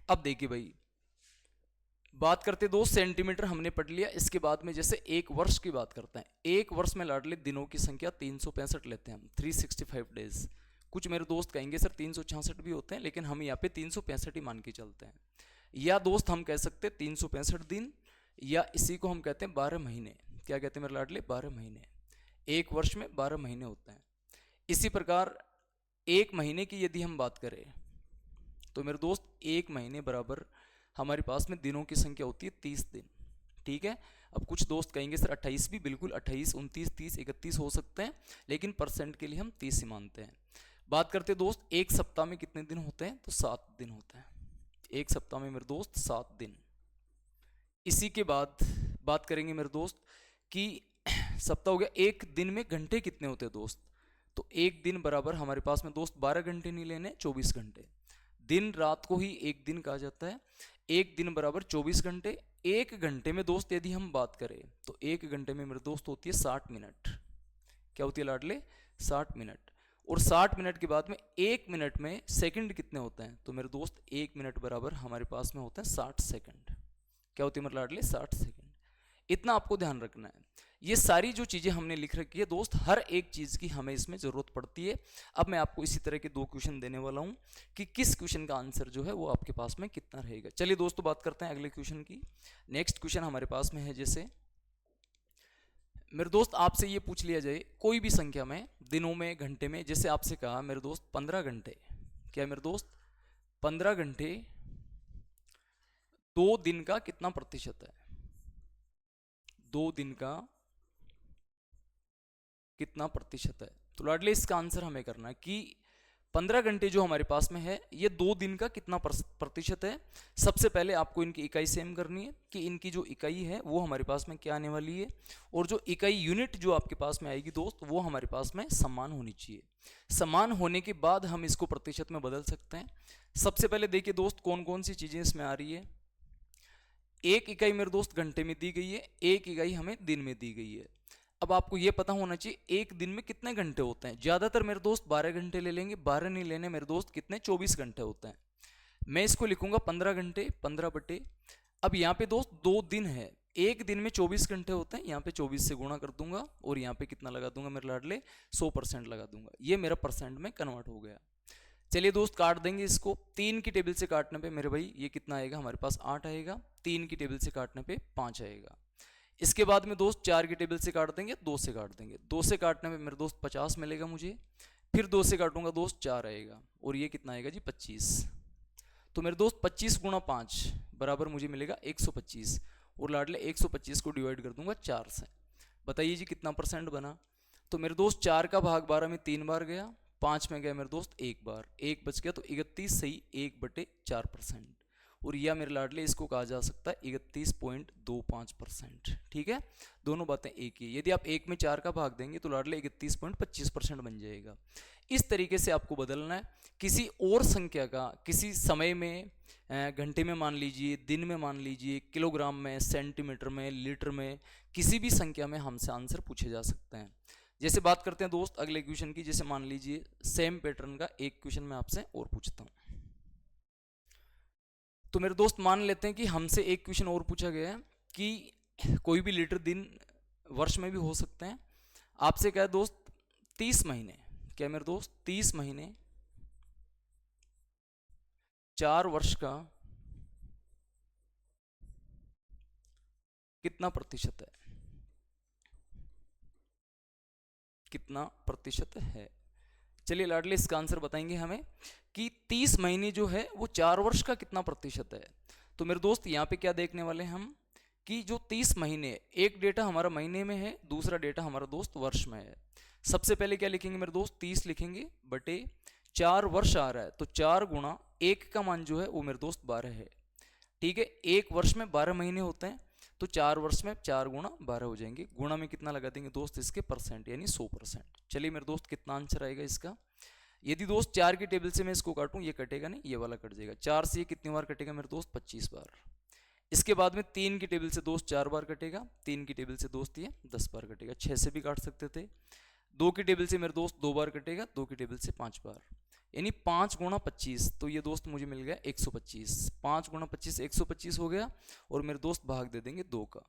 अब देखिए भाई बात करते 2 सेंटीमीटर हमने पढ़ लिया। इसके बाद में जैसे 1 वर्ष की बात करते हैं, 1 वर्ष में लाडले दिनों की संख्या 365 लेते हैं हम, 365 डेज। कुछ मेरे दोस्त कहेंगे सर 366 भी होते हैं, लेकिन हम यहाँ पे 365 ही मान के चलते हैं। या दोस्त हम कह सकते हैं 365 दिन, या इसी को हम कहते हैं 12 महीने। क्या कहते हैं मेरे लाडले 12 महीने। 1 वर्ष में 12 महीने होते हैं। इसी प्रकार 1 महीने की यदि हम बात करें तो मेरे दोस्त 1 महीने बराबर हमारे पास में दिनों की संख्या होती है 30 दिन। ठीक है, अब कुछ दोस्त कहेंगे सर 28 भी, बिल्कुल 28, 29, 30, 31 हो सकते हैं, लेकिन परसेंट के लिए हम 30 ही मानते हैं। बात करते दोस्त 1 सप्ताह में कितने दिन होते हैं, तो 7 दिन होते हैं। 1 सप्ताह में मेरे दोस्त 7 दिन। इसी के बाद बात करेंगे मेरे दोस्त कि सप्ताह हो गया, 1 दिन में घंटे कितने होते हैं दोस्त, तो 1 दिन बराबर हमारे पास में दोस्त 12 घंटे नहीं लेने, 24 घंटे। दिन रात को ही 1 दिन कहा जाता है। 1 दिन बराबर 24 घंटे। 1 घंटे में दोस्त यदि हम बात करें तो 1 घंटे में मेरे दोस्त होती है 60 मिनट। क्या होती है लाडले 60 मिनट। और 60 मिनट के बाद में 1 मिनट में सेकंड कितने होते हैं, तो मेरे दोस्त 1 मिनट बराबर हमारे पास में होते हैं 60 सेकंड। क्या होती है मेरे लाडले 60 सेकंड। इतना आपको ध्यान रखना है। ये सारी जो चीज़ें हमने लिख रखी है दोस्त, हर एक चीज़ की हमें इसमें ज़रूरत पड़ती है। अब मैं आपको इसी तरह के 2 क्वेश्चन देने वाला हूँ कि किस क्वेश्चन का आंसर जो है वो आपके पास में कितना रहेगा। चलिए दोस्तों बात करते हैं अगले क्वेश्चन की। नेक्स्ट क्वेश्चन हमारे पास में है, जैसे मेरे दोस्त आपसे ये पूछ लिया जाए कोई भी संख्या में दिनों में घंटे में, जैसे आपसे कहा मेरे दोस्त 15 घंटे, क्या मेरे दोस्त 15 घंटे 2 दिन का कितना प्रतिशत है, 2 दिन का कितना प्रतिशत है। तो लाडले इसका आंसर हमें करना है कि 15 घंटे जो हमारे पास में है ये 2 दिन का कितना प्रतिशत है। सबसे पहले आपको इनकी इकाई सेम करनी है कि इनकी जो इकाई है वो हमारे पास में क्या आने वाली है, और जो इकाई यूनिट जो आपके पास में आएगी दोस्त वो हमारे पास में समान होनी चाहिए। समान होने के बाद हम इसको प्रतिशत में बदल सकते हैं। सबसे पहले देखिए दोस्त कौन कौन सी चीज़ें इसमें आ रही है। 1 इकाई मेरे दोस्त घंटे में दी गई है, 1 इकाई हमें दिन में दी गई है। अब आपको ये पता होना चाहिए 1 दिन में कितने घंटे होते हैं। ज़्यादातर मेरे दोस्त 12 घंटे ले लेंगे, 12 नहीं लेने मेरे दोस्त, कितने 24 घंटे होते हैं। मैं इसको लिखूंगा 15 घंटे, 15 बटे, अब यहाँ पे दोस्त 2 दिन है, एक दिन में 24 घंटे होते हैं, यहाँ पे 24 से गुणा कर दूंगा और यहाँ पे कितना लगा दूंगा मेरे लाडले, 100% लगा दूंगा। ये मेरा परसेंट में कन्वर्ट हो गया। चलिए दोस्त काट देंगे इसको। 3 की टेबल से काटने पे मेरे भाई ये कितना आएगा हमारे पास, 8 आएगा। 3 की टेबल से काटने पे 5 आएगा। इसके बाद में दोस्त 4 की टेबल से काट देंगे, 2 से काट देंगे। 2 से काटने में मेरे दोस्त 50 मिलेगा मुझे। फिर 2 से काटूंगा दोस्त 4 आएगा और ये कितना आएगा जी 25। तो मेरे दोस्त 25 गुणा 5 बराबर मुझे मिलेगा 125। और लाडले 125 को डिवाइड कर दूंगा 4 से। बताइए जी कितना परसेंट बना। तो मेरे दोस्त 4 का भाग 12 में 3 बार गया, 5 में गया मेरे दोस्त 1 बार, 1 बच गया। तो 31 सही 1/4%। और यह मेरे लाडले इसको कहा जा सकता है 31.25%। ठीक है, दोनों बातें एक ही। यदि आप 1 में 4 का भाग देंगे तो लाडले 31.25% बन जाएगा। इस तरीके से आपको बदलना है। किसी और संख्या का किसी समय में, घंटे में मान लीजिए, दिन में मान लीजिए, किलोग्राम में, सेंटीमीटर में, लीटर में, किसी भी संख्या में हमसे आंसर पूछे जा सकते हैं। जैसे बात करते हैं दोस्त अगले क्वेश्चन की। जैसे मान लीजिए सेम पैटर्न का एक क्वेश्चन मैं आपसे और पूछता हूं। तो मेरे दोस्त मान लेते हैं कि हमसे एक क्वेश्चन और पूछा गया है कि कोई भी लीटर दिन वर्ष में भी हो सकते हैं। आपसे क्या है दोस्त, 30 महीने, क्या मेरे दोस्त 30 महीने 4 वर्ष का कितना प्रतिशत है, कितना प्रतिशत है। चलिए लाडले इसका आंसर बताएंगे हमें कि 30 महीने जो है वो 4 वर्ष का कितना प्रतिशत है। तो मेरे दोस्त यहाँ पे क्या देखने वाले हैं हम कि जो 30 महीने, एक डेटा हमारा महीने में है, दूसरा डेटा हमारा दोस्त वर्ष में है। सबसे पहले क्या लिखेंगे मेरे दोस्त, 30 लिखेंगे बटे 4 वर्ष आ रहा है तो 4 गुणा 1 का मान जो है वो मेरे दोस्त 12 है। ठीक है, एक वर्ष में 12 महीने होते हैं तो 4 वर्ष में 4 गुणा 12 हो जाएंगे। गुणा में कितना लगा देंगे दोस्त इसके, परसेंट, यानी 100%। चलिए मेरे दोस्त कितना आंसर आएगा इसका। यदि दोस्त 4 की टेबल से मैं इसको काटूं, ये कटेगा नहीं, ये वाला कट जाएगा। 4 से ये कितनी बार कटेगा मेरे दोस्त, 25 बार। इसके बाद में 3 की टेबल से दोस्त 4 बार कटेगा, 3 की टेबल से दोस्त ये 10 बार कटेगा। 6 से भी काट सकते थे। 2 की टेबल से मेरे दोस्त 2 बार कटेगा, 2 की टेबल से 5 बार, यानी 5 गुणा 25। तो ये दोस्त मुझे मिल गया 125। 5 गुणा 25 125 हो गया और मेरे दोस्त भाग दे देंगे 2 का।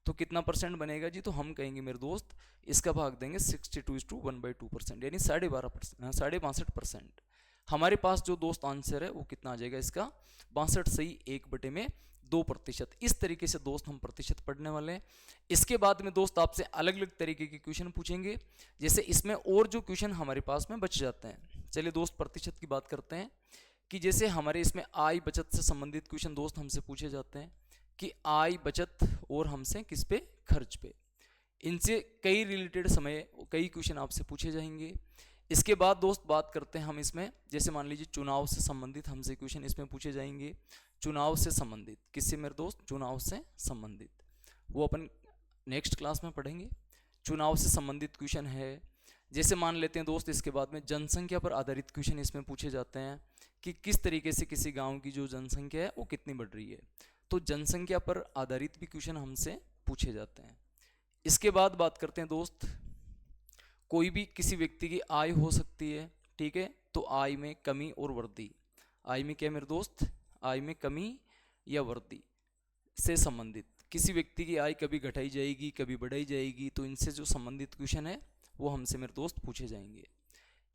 तो कितना परसेंट बनेगा जी, तो हम कहेंगे मेरे दोस्त इसका भाग देंगे 62:1/2%, यानी 62.5%। हमारे पास जो दोस्त आंसर है वो कितना आ जाएगा इसका, 62 सही 1/2%। इस तरीके से दोस्त हम प्रतिशत पढ़ने वाले हैं। इसके बाद में दोस्त आपसे अलग अलग तरीके के क्वेश्चन पूछेंगे, जैसे इसमें और जो क्वेश्चन हमारे पास में बच जाते हैं। चलिए दोस्त प्रतिशत की बात करते हैं कि जैसे हमारे इसमें आय बचत से संबंधित क्वेश्चन दोस्त हमसे पूछे जाते हैं कि आय बचत और हमसे किस पे, खर्च पे। इनसे कई रिलेटेड समय कई क्वेश्चन आपसे पूछे जाएंगे। इसके बाद दोस्त बात करते हैं हम इसमें, जैसे मान लीजिए चुनाव से संबंधित हमसे क्वेश्चन इसमें पूछे जाएंगे। चुनाव से संबंधित किससे मेरे दोस्त, चुनाव से संबंधित, वो अपन नेक्स्ट क्लास में पढ़ेंगे। चुनाव से संबंधित क्वेश्चन है। जैसे मान लेते हैं दोस्त इसके बाद में जनसंख्या पर आधारित क्वेश्चन इसमें पूछे जाते हैं कि किस तरीके से किसी गांव की जो जनसंख्या है वो कितनी बढ़ रही है। तो जनसंख्या पर आधारित भी क्वेश्चन हमसे पूछे जाते हैं। इसके बाद बात करते हैं दोस्त, कोई भी किसी व्यक्ति की आय हो सकती है, ठीक है, तो आय में कमी और वृद्धि, आय में क्या मेरे दोस्त, आय में कमी या वृद्धि से संबंधित, किसी व्यक्ति की आय कभी घटाई जाएगी कभी बढ़ाई जाएगी, तो इनसे जो संबंधित क्वेश्चन है वो हमसे मेरे दोस्त पूछे जाएंगे।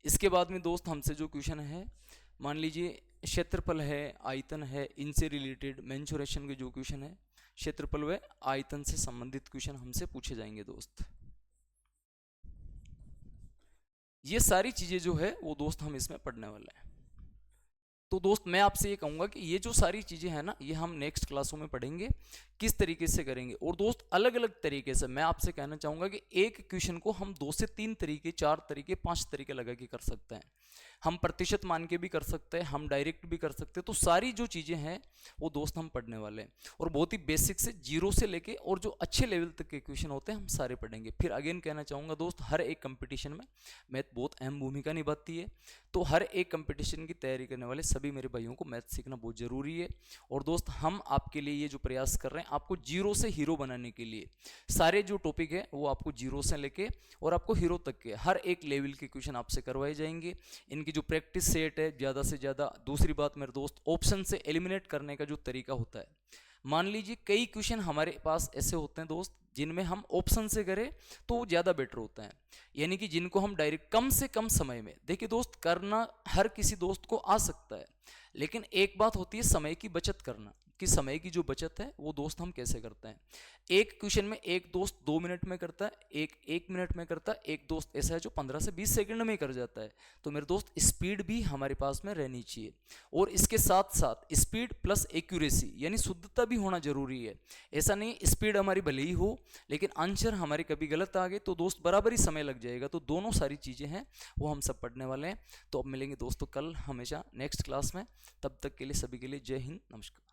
इसके बाद में दोस्त हमसे जो क्वेश्चन है, मान लीजिए क्षेत्रफल है, आयतन है, इनसे रिलेटेड मेंसुरेशन के जो क्वेश्चन है, क्षेत्रफल व आयतन से संबंधित क्वेश्चन हमसे पूछे जाएंगे दोस्त। ये सारी चीजें जो है वो दोस्त हम इसमें पढ़ने वाले हैं। तो दोस्त मैं आपसे ये कहूंगा कि ये जो सारी चीजें हैं ना, ये हम नेक्स्ट क्लासों में पढ़ेंगे किस तरीके से करेंगे। और दोस्त अलग अलग तरीके से मैं आपसे कहना चाहूंगा कि एक क्वेश्चन को हम 2 से 3 तरीके, 4 तरीके, 5 तरीके लगा के कर सकते हैं। हम प्रतिशत मान के भी कर सकते हैं, हम डायरेक्ट भी कर सकते हैं। तो सारी जो चीजें हैं वो दोस्त हम पढ़ने वाले हैं और बहुत ही बेसिक से, जीरो से लेके और जो अच्छे लेवल तक के क्वेश्चन होते हैं हम सारे पढ़ेंगे। फिर अगेन कहना चाहूंगा दोस्त, हर एक कंपटीशन में मैथ बहुत अहम भूमिका निभाती है। तो हर एक कंपटीशन की तैयारी करने वाले सभी मेरे भाइयों को मैथ सीखना बहुत जरूरी है। और दोस्त हम आपके लिए ये जो प्रयास कर रहे हैं, आपको जीरो से हीरो बनाने के लिए, सारे जो टॉपिक है वो आपको जीरो से लेके और आपको हीरो तक के हर एक लेवल के क्वेश्चन आपसे करवाए जाएंगे। इनकी जो प्रैक्टिस सेट है ज़्यादा से ज़्यादा, दूसरी बात मेरे दोस्त ऑप्शन से एलिमिनेट करने का जो तरीका होता है, मान लीजिए कई क्वेश्चन हमारे पास ऐसे होते हैं दोस्त जिनमें हम ऑप्शन से करें तो वो ज़्यादा बेटर होता है, यानी कि जिनको हम डायरेक्ट कम से कम समय में, देखिए दोस्त करना हर किसी दोस्त को आ सकता है, लेकिन एक बात होती है समय की बचत करना, कि समय की जो बचत है वो दोस्त हम कैसे करते हैं। एक क्वेश्चन में एक दोस्त 2 मिनट में करता है, एक मिनट में करता है, एक दोस्त ऐसा है जो 15 से 20 सेकंड में कर जाता है। तो मेरे दोस्त स्पीड भी हमारे पास में रहनी चाहिए, और इसके साथ साथ स्पीड प्लस एक्यूरेसी यानी शुद्धता भी होना जरूरी है। ऐसा नहीं स्पीड हमारी भले ही हो लेकिन आंसर हमारे कभी गलत आ गए तो दोस्त बराबर ही समय लग जाएगा। तो दोनों सारी चीज़ें हैं वो हम सब पढ़ने वाले हैं। तो अब मिलेंगे दोस्तों कल हमेशा नेक्स्ट क्लास में, तब तक के लिए सभी के लिए जय हिंद, नमस्कार।